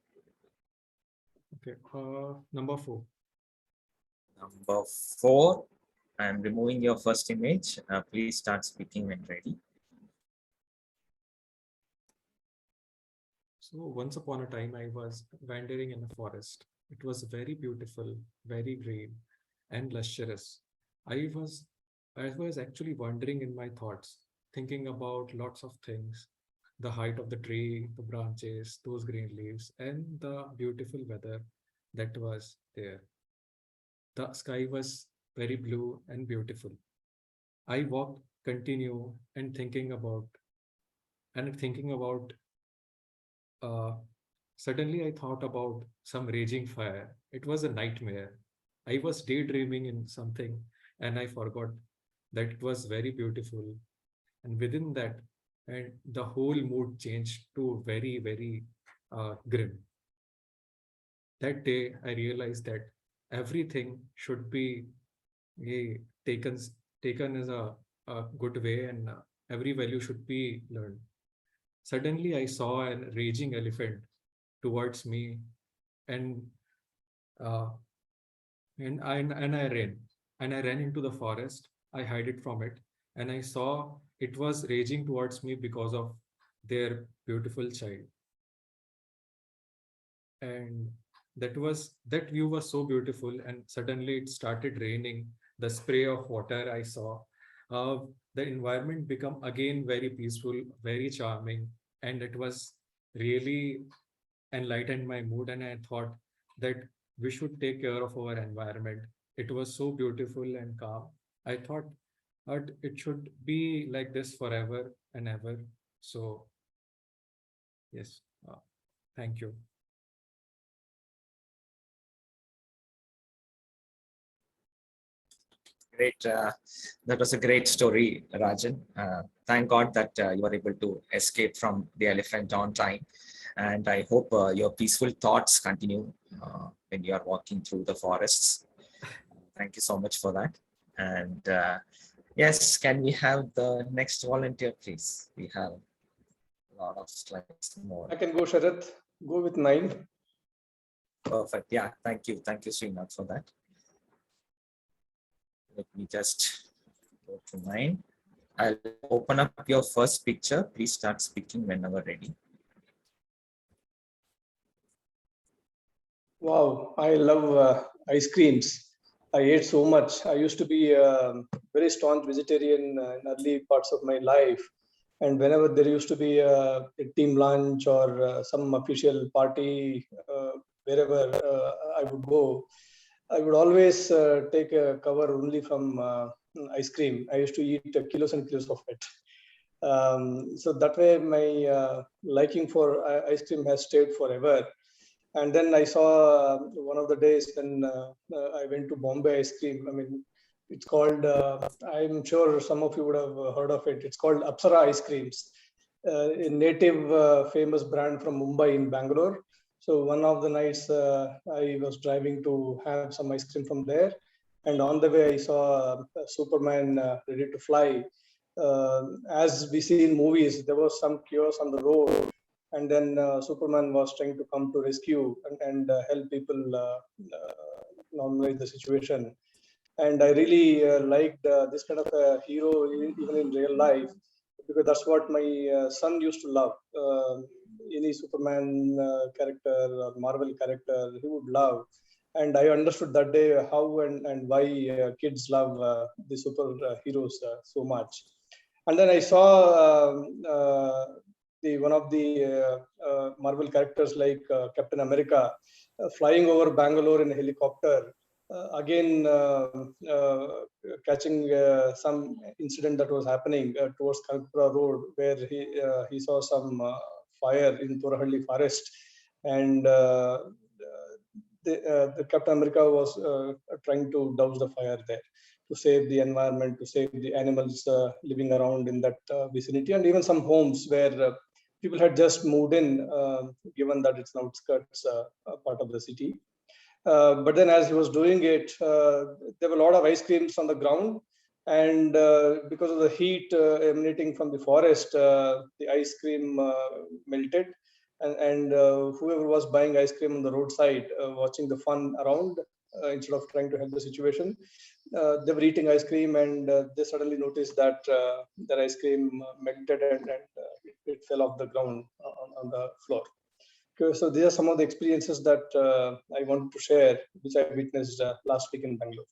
[SPEAKER 4] Okay, number 4.
[SPEAKER 8] Number 4, I'm removing your first image. Please start speaking when ready.
[SPEAKER 4] So once upon a time, I was wandering in a forest. It was very beautiful, very green, and lustrous. I was I was actually wandering in my thoughts, thinking about lots of things, the height of the tree, the branches, those green leaves, and the beautiful weather that was there. The sky was very blue and beautiful. I walked, continue, and thinking about uh, suddenly I thought about some raging fire. It was a nightmare. I was daydreaming in something and I forgot that it was very beautiful. And within that, and the whole mood changed to very, very grim. That day, I realized that everything should be eh, taken taken as a good way, and every value should be learned. Suddenly, I saw an raging elephant towards me, and uh, and I ran into the forest. I hid it from it, and I saw it was raging towards me because of their beautiful child. And that view was so beautiful. And suddenly it started raining. The spray of water I saw. Uh, the environment become again very peaceful, very charming, and it was really enlightened my mood, and I thought that we should take care of our environment. It was so beautiful and calm. I thought it should be like this forever and ever. So yes, thank you.
[SPEAKER 8] Great. That was a great story, Rajan. Thank God that you were able to escape from the elephant on time. And I hope your peaceful thoughts continue when you are walking through the forests. Thank you so much for that. And yes, can we have the next volunteer, please? We have a lot of slides more.
[SPEAKER 7] I can go, Sharath. Go with 9.
[SPEAKER 8] Perfect. Yeah, thank you. Thank you, Srinath, for that. Let me just go to 9. I'll open up your first picture. Please start speaking whenever ready.
[SPEAKER 7] Wow, I love ice creams. I ate so much. I used to be a very staunch vegetarian in early parts of my life. And whenever there used to be a team lunch or some official party, wherever I would go, I would always take a cover only from ice cream. I used to eat kilos and kilos of it. So that way my liking for ice cream has stayed forever. And then I saw one of the days when I went to Bombay ice cream. I mean, it's called, I'm sure some of you would have heard of it. It's called Apsara ice creams, a native famous brand from Mumbai in Bangalore. So one of the nights I was driving to have some ice cream from there. And on the way, I saw Superman ready to fly. As we see in movies, there was some chaos on the road. And then Superman was trying to come to rescue and help people normalize the situation. And I really liked this kind of a hero even in real life, because that's what my son used to love. Any Superman character or Marvel character, he would love. And I understood that day how and why kids love the superheroes so much. And then I saw one of the Marvel characters like Captain America flying over Bangalore in a helicopter. Again, catching some incident that was happening towards Kankura Road, where he saw some fire in Torahalli forest, and the Captain America was trying to douse the fire there to save the environment, to save the animals living around in that vicinity, and even some homes where people had just moved in, given that it's an outskirts part of the city. But then as he was doing it, there were a lot of ice creams on the ground. And because of the heat emanating from the forest, the ice cream melted. And whoever was buying ice cream on the roadside, watching the fun around, instead of trying to help the situation, they were eating ice cream, and they suddenly noticed that their ice cream melted and it fell off the ground on the floor. Okay, so these are some of the experiences that I wanted to share, which I witnessed last week in Bangalore.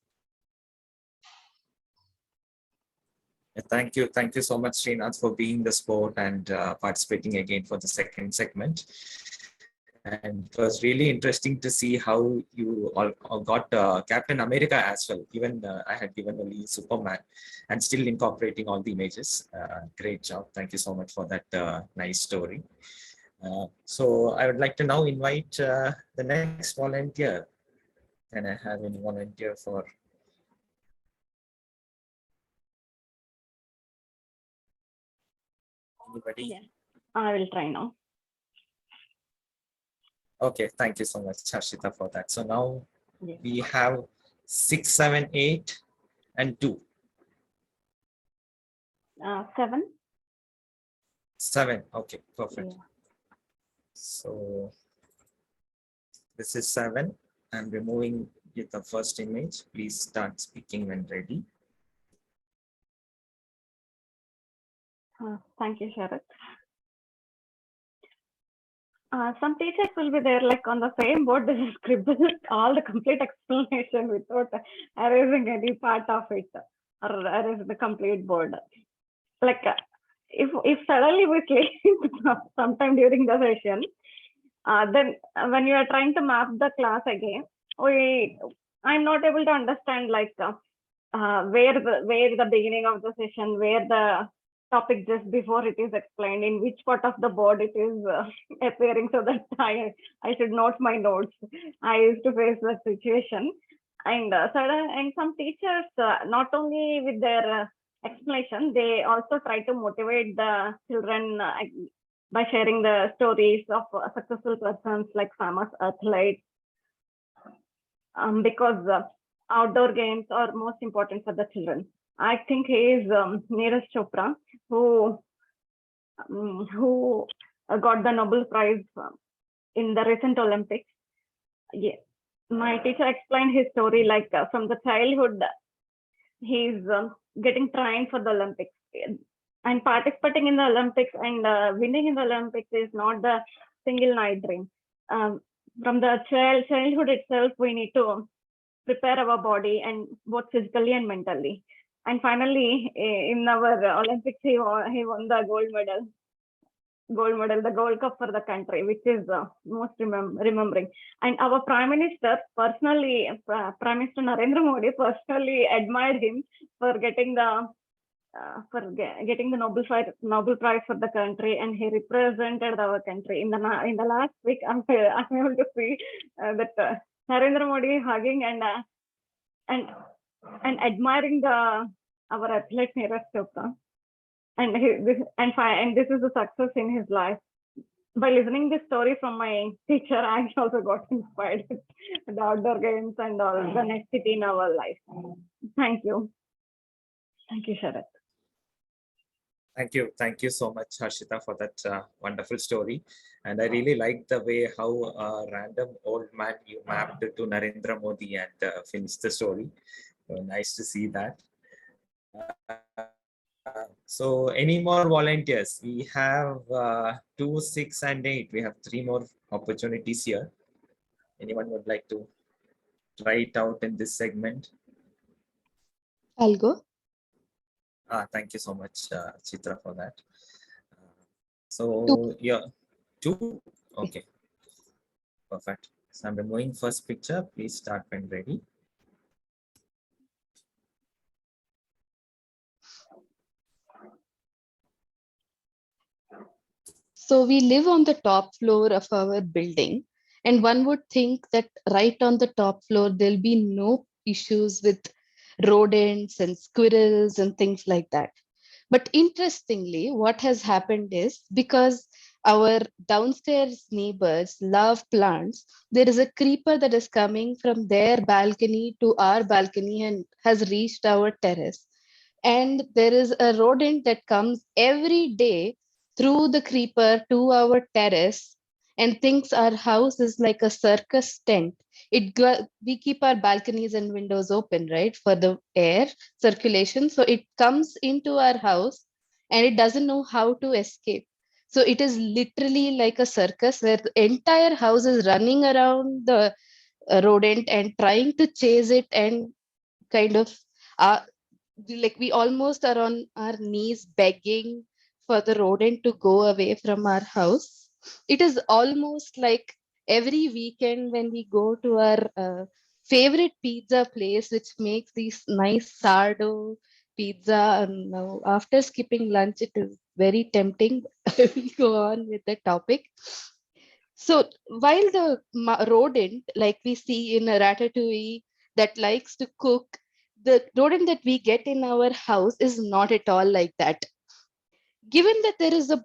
[SPEAKER 8] Thank you so much, Srinath, for being the sport and participating again for the second segment. And it was really interesting to see how you all got Captain America as well. Even I had given only Superman, and still incorporating all the images. Great job. Thank you so much for that nice story. So I would like to now invite the next volunteer. Can I have any volunteer for? Anybody?
[SPEAKER 9] Yeah, I will try now.
[SPEAKER 8] Okay, thank you so much, Harshita, for that. So now
[SPEAKER 9] Yes.
[SPEAKER 8] we have 6, 7, 8, and 2.
[SPEAKER 9] 7.
[SPEAKER 8] 7. Okay, perfect.
[SPEAKER 9] Yeah.
[SPEAKER 8] So this is 7. I'm removing the first image. Please start speaking when ready.
[SPEAKER 9] Thank you, Sharath. Some teachers will be there, like on the same board, they will scribble all the complete explanation without erasing any part of it or erase the complete board. Like if suddenly we sleep sometime during the session, then when you are trying to map the class again, I'm not able to understand like where the beginning of the session, where the topic just before it is explained, in which part of the board it is appearing, so that I should note my notes. I used to face that situation, and some teachers, not only with their explanation, they also try to motivate the children by sharing the stories of successful persons like famous athletes, because outdoor games are most important for the children. I think he is Neeraj Chopra, who got the Nobel Prize in the recent Olympics. Yeah. My teacher explained his story like from the childhood, he's getting trained for the Olympics. And participating in the Olympics and winning in the Olympics is not the single night dream. From the childhood itself, we need to prepare our body, and both physically and mentally. And finally, in our Olympics, he won the gold medal, the gold cup for the country, which is most remembering. And our Prime Minister personally, Prime Minister Narendra Modi personally admired him for getting the Nobel Prize for the country, and he represented our country. In the last week, I'm able to see that Narendra Modi hugging and admiring our athlete Neeraj Chopra, and this is a success in his life. By listening this story from my teacher, I also got inspired with the outdoor games and all the necessity in our life. Thank you. Thank you, Sharat.
[SPEAKER 8] Thank you so much, Harshita, for that wonderful story. And I really like the way how a random old man you mapped to Narendra Modi and finished the story. So nice to see that. So any more volunteers? We have 2, 6, and 8. We have 3 more opportunities here. Anyone would like to try it out in this segment?
[SPEAKER 5] I'll go.
[SPEAKER 8] Thank you so much, Chitra, for that. So, yeah, 2. Okay, perfect. So I'm removing first picture. Please start when ready.
[SPEAKER 5] So we live on the top floor of our building, and one would think that right on the top floor, there'll be no issues with rodents and squirrels and things like that. But interestingly, what has happened is because our downstairs neighbors love plants, there is a creeper that is coming from their balcony to our balcony and has reached our terrace. And there is a rodent that comes every day through the creeper to our terrace and thinks our house is like a circus tent. We keep our balconies and windows open, right, for the air circulation. So it comes into our house and it doesn't know how to escape. So it is literally like a circus where the entire house is running around the rodent and trying to chase it, and kind of uh, like we almost are on our knees begging for the rodent to go away from our house. It is almost like every weekend when we go to our favorite pizza place, which makes these nice sourdough pizza. And now, after skipping lunch, it is very tempting. I will go on with the topic. So while the rodent, like we see in a ratatouille, that likes to cook, the rodent that we get in our house is not at all like that. Given that there is a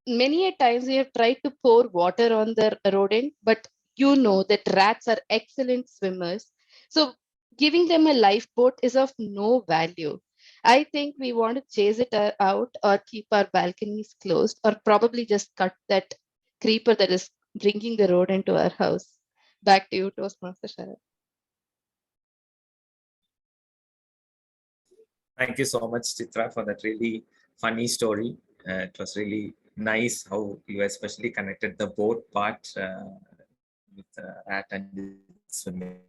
[SPEAKER 5] many a times we have tried to pour water on the rodent, but you know that rats are excellent swimmers. So giving them a lifeboat is of no value. I think we want to chase it out or keep our balconies closed, or probably just cut that creeper that is bringing the rodent to our house. Back to you, Toastmaster Sharat.
[SPEAKER 8] Thank you so much, Chitra, for that really funny story. It was really nice how you especially connected the boat part with the rat and swimming.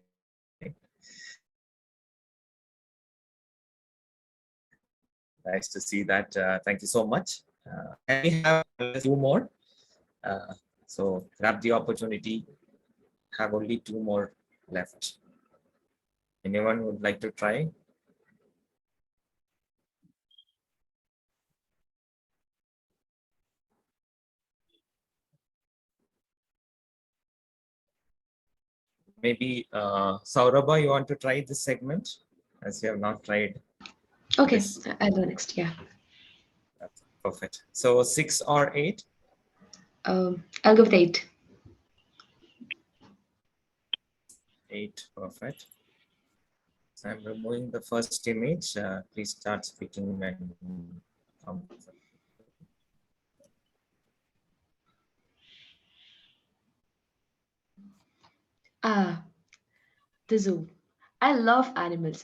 [SPEAKER 8] Nice to see that. Thank you so much. And we have 2 more. So grab the opportunity. Have only 2 more left. Anyone would like to try? Maybe Saurabha, you want to try this segment as you have not tried?
[SPEAKER 3] Okay,
[SPEAKER 8] this?
[SPEAKER 3] I'll go next. Yeah.
[SPEAKER 8] That's Perfect. So 6 or 8?
[SPEAKER 5] I'll go with 8.
[SPEAKER 8] 8, perfect. So I'm removing the first image. Please start speaking when comfortable.
[SPEAKER 5] The zoo. I love animals.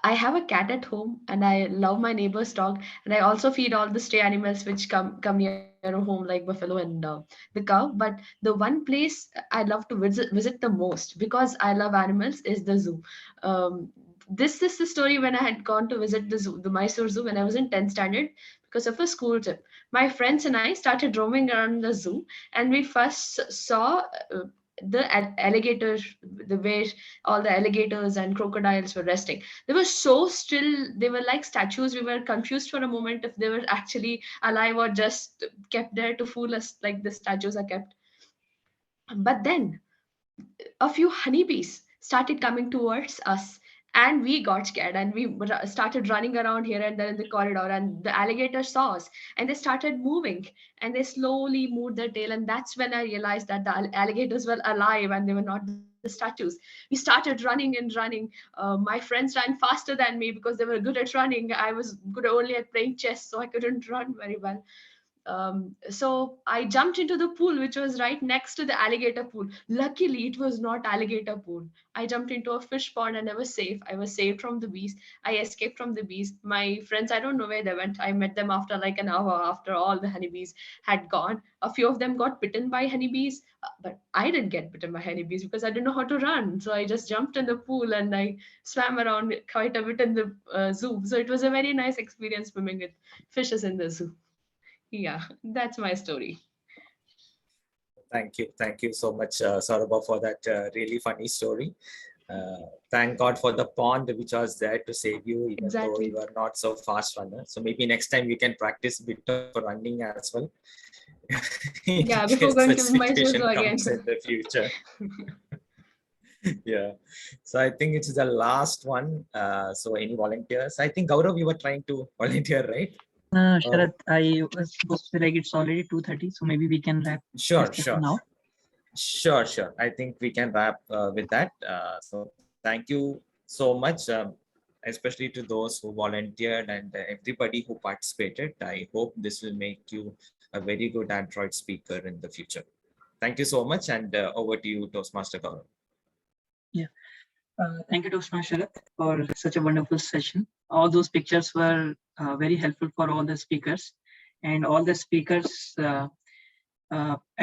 [SPEAKER 5] I have a cat at home and I love my neighbor's dog. And I also feed all the stray animals which come near our home, like buffalo and the cow. But the one place I love to visit the most because I love animals is the zoo. This is the story when I had gone to visit the zoo, the Mysore Zoo, when I was in 10th standard because of a school trip. My friends and I started roaming around the zoo, and we first saw the alligator, the where all the alligators and crocodiles were resting. They were so still, they were like statues. We were confused for a moment if they were actually alive or just kept there to fool us like the statues are kept. But then a few honeybees started coming towards us, and we got scared, and we started running around here and there in the corridor, and the alligators saw us and they started moving, and they slowly moved their tail, and that's when I realized that the alligators were alive and they were not the statues. We started running and running. My friends ran faster than me because they were good at running. I was good only at playing chess, so I couldn't run very well. So I jumped into the pool, which was right next to the alligator pool. Luckily, it was not alligator pool. I jumped into a fish pond and I was safe. I was saved from the bees. I escaped from the bees. My friends, I don't know where they went. I met them after like an hour after all the honeybees had gone. A few of them got bitten by honeybees, but I didn't get bitten by honeybees because I didn't know how to run. So I just jumped in the pool and I swam around quite a bit in the zoo. So it was a very nice experience swimming with fishes in the zoo. Yeah, that's my story.
[SPEAKER 8] Thank you so much, Saurabh, for that really funny story. Thank God for the pond which was there to save you, even though you are not so fast runner. So maybe next time you can practice a bit of running as well.
[SPEAKER 5] Yeah, before going to Mysore Zoo again.
[SPEAKER 8] Comes in the future. Yeah. So I think it's the last one. So any volunteers? I think Gaurav, you were trying to volunteer, right?
[SPEAKER 2] Sharath, I was supposed to say like it's already 2:30, so maybe we can wrap
[SPEAKER 8] Sure.
[SPEAKER 2] now.
[SPEAKER 8] Sure. I think we can wrap with that. So thank you so much, especially to those who volunteered and everybody who participated. I hope this will make you a very good Android speaker in the future. Thank you so much, and over to you, Toastmaster Gaurav.
[SPEAKER 2] Yeah. Thank you, Toastmaster Sharath, for such a wonderful session. All those pictures were very helpful for all the speakers, and all the speakers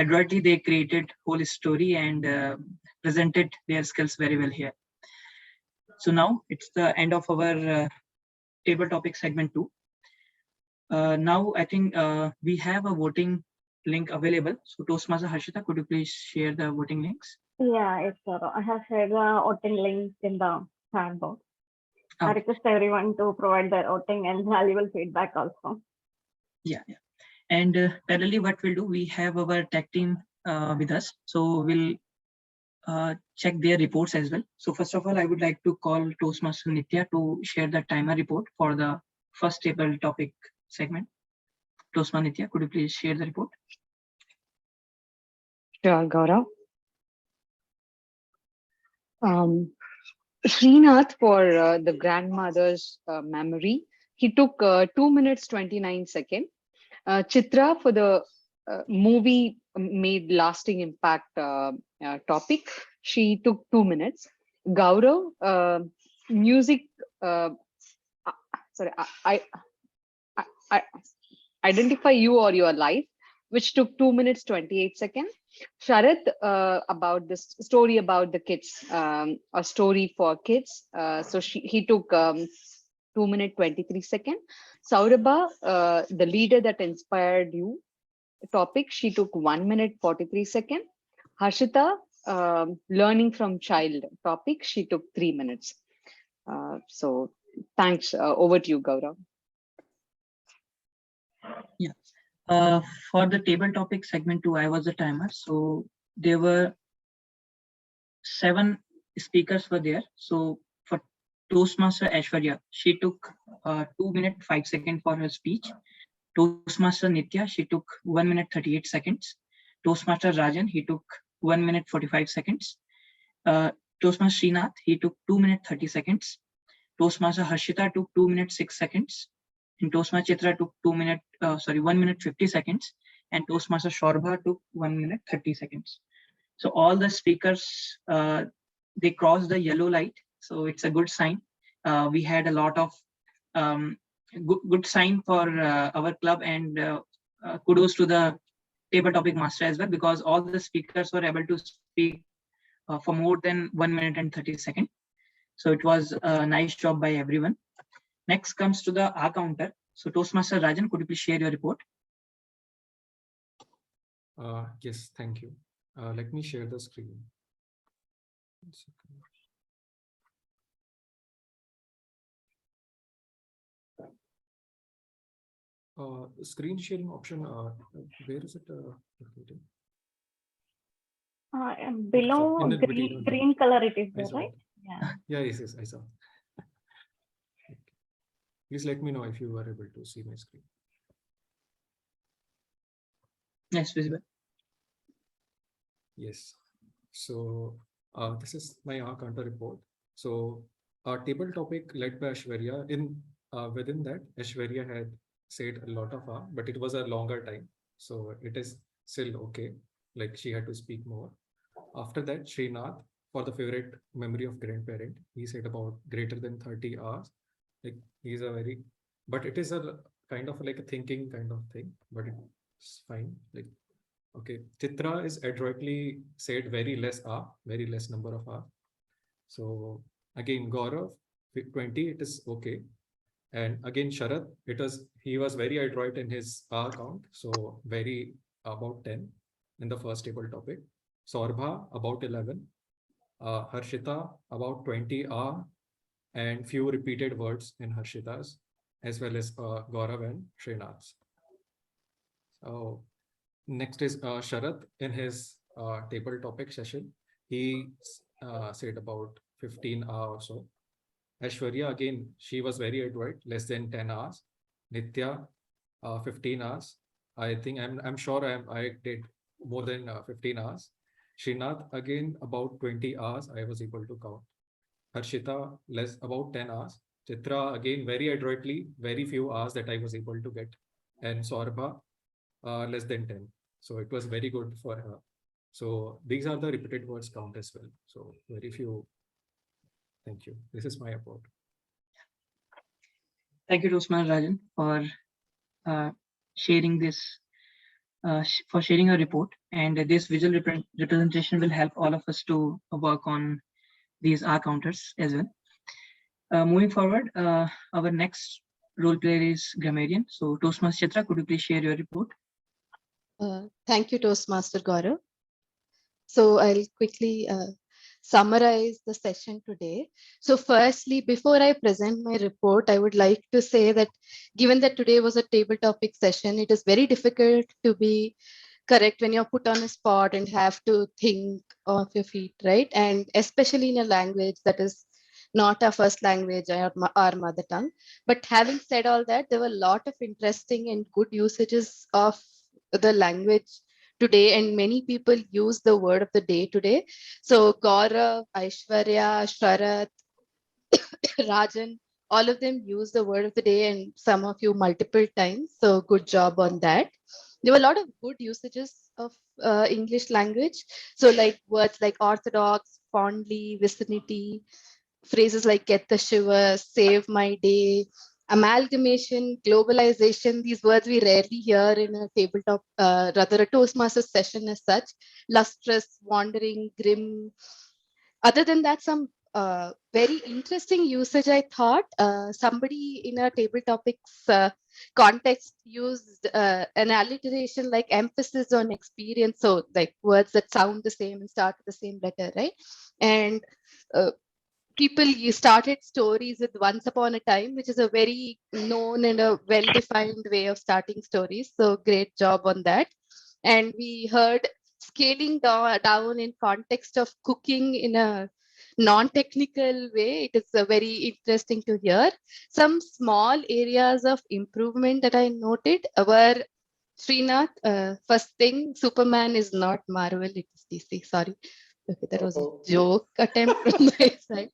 [SPEAKER 2] adroitly they created whole story and presented their skills very well here. So now it's the end of our table topic segment 2. Now I think we have a voting link available. So Toastmaster Harshita, could you please share the voting links?
[SPEAKER 9] Yeah, it's I have shared the voting link in the chat box.
[SPEAKER 2] Okay.
[SPEAKER 9] I request everyone to provide their voting and valuable feedback also.
[SPEAKER 2] Yeah. And parallelly, what we'll do, we have our tech team with us. So we'll check their reports as well. So first of all, I would like to call Toastmaster Nitya to share the timer report for the first table topic segment. Toastmaster Nitya, could you please share the report?
[SPEAKER 3] Sure, Gaurav. Srinath, for the grandmother's memory, he took 2 minutes 29 seconds. Chitra, for the movie made lasting impact topic, she took 2 minutes. Gaurav, music, sorry, I identify you or your life, which took 2 minutes 28 seconds. Sharath, about this story about the kids, a story for kids. So he took 2 minutes 23 seconds. Saurabha, the leader that inspired you topic, she took 1 minute 43 seconds. Harshita, learning from child topic, she took 3 minutes. So thanks. Over to you, Gaurav.
[SPEAKER 2] Yeah. For the table topic segment 2, I was the timer. So there were 7 speakers were there. So for Toastmaster Aishwarya, she took 2 minutes 5 seconds for her speech. Toastmaster Nitya, she took 1 minute 38 seconds. Toastmaster Rajan, he took 1 minute 45 seconds. Toastmaster Srinath, he took 2 minutes 30 seconds. Toastmaster Harshita took 2 minutes 6 seconds. And Toastmaster Chitra took 1 minute 50 seconds. And Toastmaster Shorbha took 1 minute 30 seconds. So all the speakers, they crossed the yellow light. So it's a good sign. We had a lot of good sign for our club, and kudos to the table topic master as well, because all the speakers were able to speak for more than 1 minute and 30 seconds. So it was a nice job by everyone. Next comes to the R counter. So Toastmaster Rajan, could you please share your report?
[SPEAKER 4] Yes, thank you. Let me share the screen. 1 second. Screen sharing option, where is it located?
[SPEAKER 9] Below
[SPEAKER 4] in the
[SPEAKER 9] green color it is
[SPEAKER 4] I
[SPEAKER 9] there,
[SPEAKER 4] saw
[SPEAKER 9] right?
[SPEAKER 4] it.
[SPEAKER 9] Yeah.
[SPEAKER 4] Yeah, yes, I saw. Okay. Please let me know if you are able to see my screen.
[SPEAKER 2] Yes, visible.
[SPEAKER 4] Yes. So this is my R counter report. So our table topic led by Aishwarya. Within that, Aishwarya had said a lot of R, but it was a longer time. So it is still okay. Like she had to speak more. After that, Srinath, for the favorite memory of grandparent, he said about greater than 30 hours. Like he's a very, but it is a kind of like a thinking kind of thing, but it's fine. Like, okay, Chitra is adroitly said very less R, very less number of R. So again, Gaurav, 20, it is okay. And again, Sharad, he was very adroit in his R count. So very about 10 in the first table topic. Sorbha, about 11. Harshita, about 20 R, and few repeated words in Harshita's, as well as Gaurav and Srinath's. So next is Sharad in his table topic session. He said about 15 hours or so. Aishwarya, again, she was very adroit, less than 10 hours. Nitya, 15 hours. I think I'm sure I did more than 15 hours. Srinath, again, about 20 hours I was able to count. Harshita, less about 10 hours. Chitra, again, very adroitly, very few hours that I was able to get. And Sorbha, less than 10. So it was very good for her. So these are the repeated words count as well. So very few. Thank you. This is my report.
[SPEAKER 2] Thank you, Toastmaster Rajan, for sharing this, for sharing a report. And this visual representation will help all of us to work on these R counters as well. Moving forward, our next role player is grammarian. So Toastmaster Chitra, could you please share your report?
[SPEAKER 5] Thank you, Toastmaster Gaurav. So I'll quickly summarize the session today. So firstly, before I present my report, I would like to say that given that today was a table topic session, it is very difficult to be correct when you're put on a spot and have to think off your feet, right? And especially in a language that is not our first language or our mother tongue. But having said all that, there were a lot of interesting and good usages of the language today, and many people use the word of the day today. So Gaurav, Aishwarya, Sharath, Rajan, all of them use the word of the day, and some of you multiple times. So good job on that. There were a lot of good usages of English language. So like words like orthodox, fondly, vicinity, phrases like get the shiver, save my day, amalgamation, globalization, these words we rarely hear in a tabletop, rather a Toastmasters session as such. Lustrous, wandering, grim. Other than that, some very interesting usage, I thought. Somebody in a table topics context used an alliteration like emphasis on experience. So like words that sound the same and start with the same letter, right? And people, you started stories with once upon a time, which is a very known and a well-defined way of starting stories. So great job on that. And we heard scaling down in context of cooking in a non-technical way, it is very interesting to hear. Some small areas of improvement that I noted were Srinath, first thing, Superman is not Marvel, it is DC. Sorry. Okay, that was a joke attempt from my side.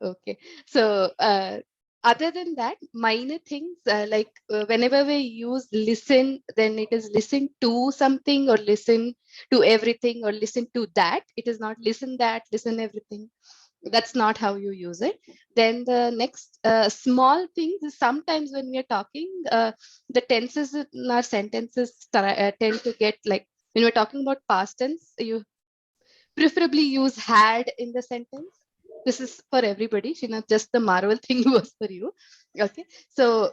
[SPEAKER 5] Okay. So other than that, minor things whenever we use listen, then it is listen to something or listen to everything or listen to that. It is not listen that, listen everything. That's not how you use it. Then the next small things is sometimes when we are talking, the tenses in our sentences tend to get like, when we're talking about past tense, you preferably use had in the sentence. This is for everybody, not just the Marvel thing was for you. Okay. So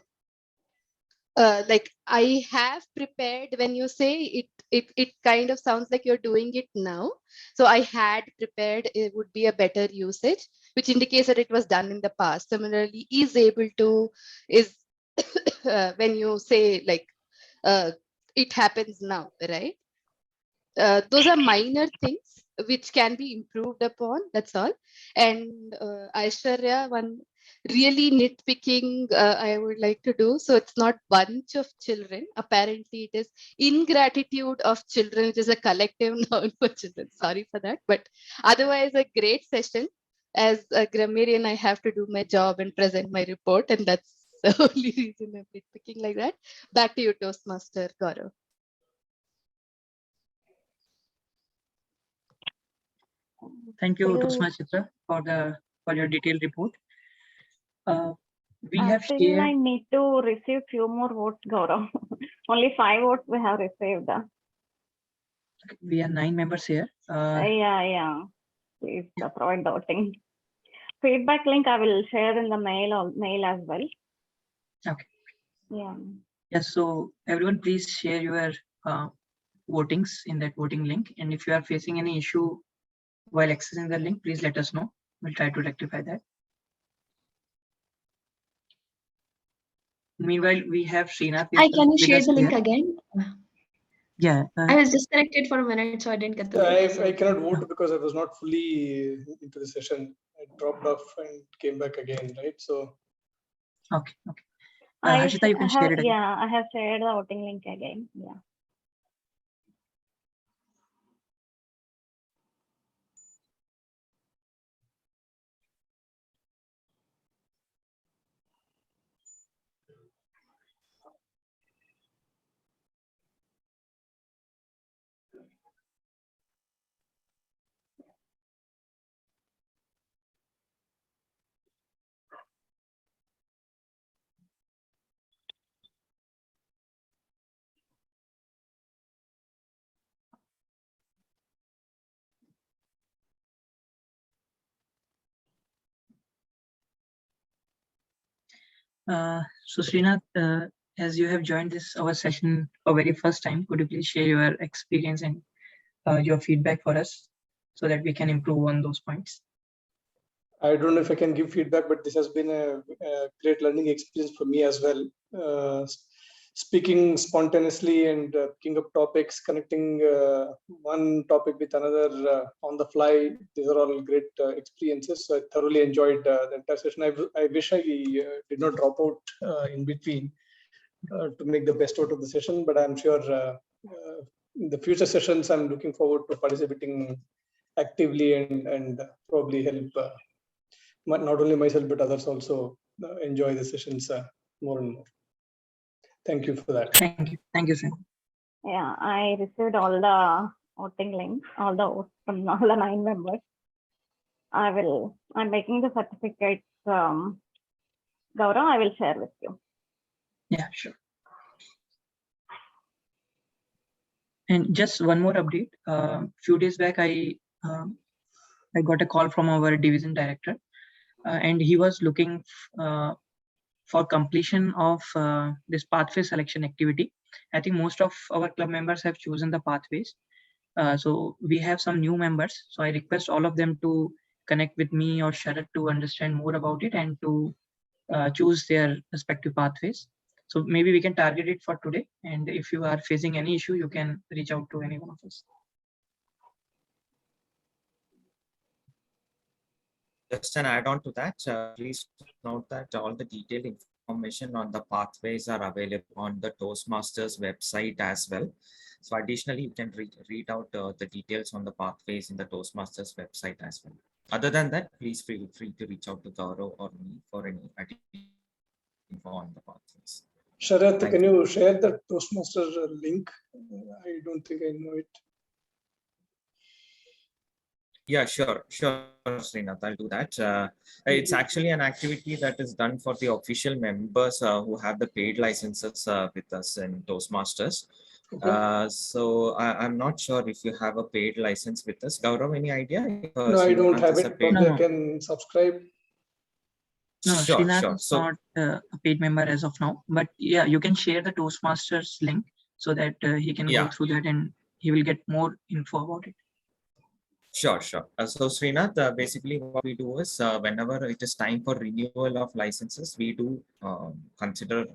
[SPEAKER 5] like I have prepared, when you say it kind of sounds like you're doing it now. So I had prepared, it would be a better usage, which indicates that it was done in the past. Similarly, is able to is when you say like it happens now, right? Those are minor things which can be improved upon. That's all. And Aishwarya, one really nitpicking I would like to do. So it's not bunch of children. Apparently, it is ingratitude of children, which is a collective noun for children. Sorry for that. But otherwise, a great session. As a grammarian, I have to do my job and present my report. And that's the only reason I'm nitpicking like that. Back to you, Toastmaster Gaurav.
[SPEAKER 2] Thank you, Toastmaster, for your detailed report. We have shared.
[SPEAKER 9] I need to receive few more votes, Gaurav. Only 5 votes we have received.
[SPEAKER 2] We are 9 members here.
[SPEAKER 9] Yeah. Please provide the voting. Feedback link I will share in the mail as well.
[SPEAKER 2] Okay.
[SPEAKER 9] Yeah.
[SPEAKER 2] Yes. So everyone, please share your votings in that voting link. And if you are facing any issue while accessing the link, please let us know. We'll try to rectify that. Meanwhile, we have Srinath.
[SPEAKER 10] Can you share the link again?
[SPEAKER 2] Yeah.
[SPEAKER 10] I was disconnected for a minute, so I didn't get the link.
[SPEAKER 7] I cannot vote because I was not fully into the session. I dropped off and came back again, right? So.
[SPEAKER 2] Okay. Harshita, you can share it again.
[SPEAKER 9] Yeah, I have shared the voting link again. Yeah.
[SPEAKER 2] So Srinath, as you have joined our session for very first time, could you please share your experience and your feedback for us so that we can improve on those points?
[SPEAKER 7] I don't know if I can give feedback, but this has been a great learning experience for me as well. Speaking spontaneously and picking up topics, connecting one topic with another on the fly. These are all great experiences. So I thoroughly enjoyed the entire session. I wish I did not drop out in between to make the best out of the session, but I'm sure in the future sessions, I'm looking forward to participating actively and probably help not only myself, but others also enjoy the sessions more and more. Thank you for that.
[SPEAKER 2] Thank you, sir.
[SPEAKER 9] Yeah, I received all the voting links, all the votes from all the 9 members. I'm making the certificates, Gaurav, I will share with you.
[SPEAKER 2] Yeah, sure. And just one more update. Few days back, I got a call from our division director, and he was looking for completion of this pathway selection activity. I think most of our club members have chosen the pathways. So we have some new members. So I request all of them to connect with me or Sharad to understand more about it and to choose their respective pathways. So maybe we can target it for today. And if you are facing any issue, you can reach out to any one of us.
[SPEAKER 8] just an add-on to that, please note that all the detailed information on the pathways are available on the Toastmasters website as well. So additionally, you can read out the details on the pathways in the Toastmasters website as well. Other than that, please feel free to reach out to Gaurav or me for any additional info on the pathways.
[SPEAKER 7] Sharath, can you share the Toastmasters link? I don't think I know it.
[SPEAKER 8] Yeah, sure, Srinath, I'll do that. It's actually an activity that is done for the official members who have the paid licenses with us in Toastmasters.
[SPEAKER 7] Okay.
[SPEAKER 8] So I'm not sure if you have a paid license with us. Gaurav, any idea?
[SPEAKER 7] No, I don't have it. Probably I can subscribe.
[SPEAKER 2] No,
[SPEAKER 8] Sure,
[SPEAKER 2] Srinath
[SPEAKER 8] sure.
[SPEAKER 2] is
[SPEAKER 8] So,
[SPEAKER 2] not a paid member as of now, but yeah, you can share the Toastmasters link so that he can go through that and he will get more info about it.
[SPEAKER 8] Sure. So Srinath, basically what we do is whenever it is time for renewal of licenses, we do consider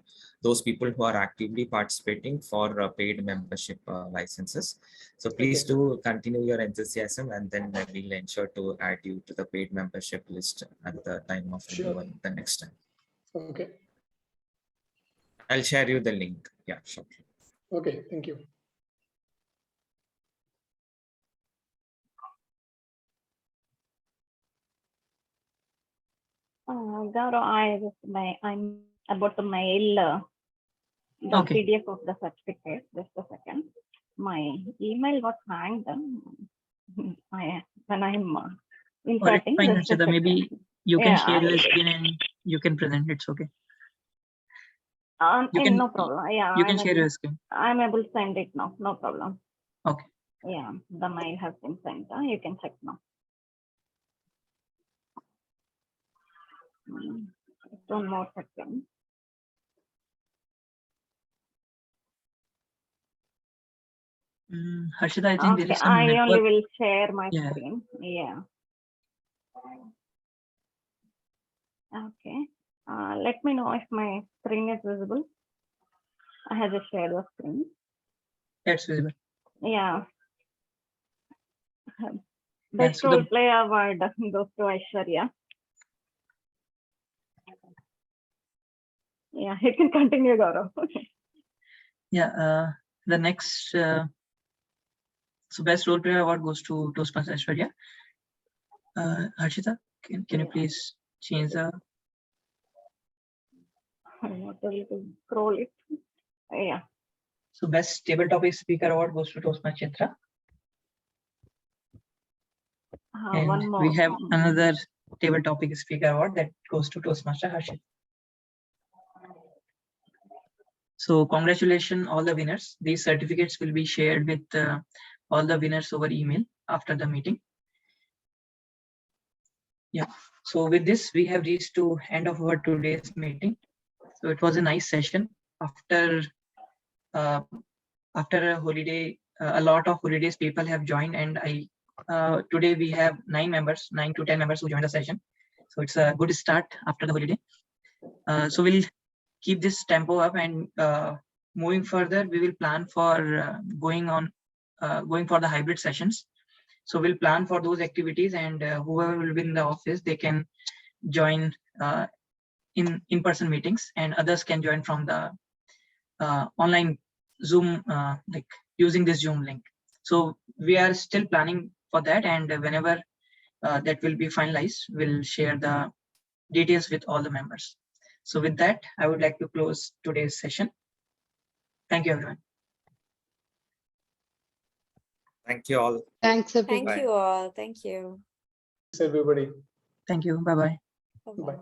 [SPEAKER 8] those people who are actively participating for paid membership licenses. So please do continue your enthusiasm, and then we'll ensure to add you to the paid membership list at the time of renewal the next time.
[SPEAKER 7] Okay.
[SPEAKER 8] I'll share you the link. Yeah, sure.
[SPEAKER 7] Okay, thank you.
[SPEAKER 9] Gaurav, I'm about to mail the PDF of the certificate. Just a second. My email got hanged when I'm inserting.
[SPEAKER 2] Fine, Harshita, maybe you can share your screen and you can present. It's okay.
[SPEAKER 9] No problem. Yeah,
[SPEAKER 2] you can share your screen.
[SPEAKER 9] I'm able to send it now. No problem.
[SPEAKER 2] Okay.
[SPEAKER 9] Yeah, the mail has been sent. You can check now. Just one more second.
[SPEAKER 2] Harshita, I think there is some
[SPEAKER 9] I
[SPEAKER 2] network.
[SPEAKER 9] only will share my screen. Yeah. Okay. Let me know if my screen is visible. I have just shared the screen.
[SPEAKER 2] That's visible.
[SPEAKER 9] Yeah. Best role play award goes to Aishwarya. Yeah, you can continue, Gaurav.
[SPEAKER 2] Yeah, the next, so best role player award goes to Toastmasters Aishwarya. Harshita, can you please change the?
[SPEAKER 9] I'm not able to scroll it. Yeah.
[SPEAKER 2] So best table topic speaker award goes to Toastmasters Chitra. And
[SPEAKER 9] one more.
[SPEAKER 2] We have another table topic speaker award that goes to Toastmaster Harshit. So congratulations all the winners. These certificates will be shared with all the winners over email after the meeting. Yeah. So with this, we have reached to end of our today's meeting. So it was a nice session. After a holiday, a lot of holidays people have joined, and today we have 9 to 10 members who joined the session. So it's a good start after the holiday. So we'll keep this tempo up, and moving further, we will plan for going for the hybrid sessions. So we'll plan for those activities, and whoever will be in the office, they can join in-person meetings, and others can join from the online Zoom, like using this Zoom link. So we are still planning for that, and whenever that will be finalized, we'll share the details with all the members. So with that, I would like to close today's session. Thank you, everyone.
[SPEAKER 8] Thank you all.
[SPEAKER 5] Thanks, everybody.
[SPEAKER 6] Thank you all. Thank you.
[SPEAKER 7] Thanks, everybody.
[SPEAKER 2] Thank you. Bye-bye.
[SPEAKER 7] Bye.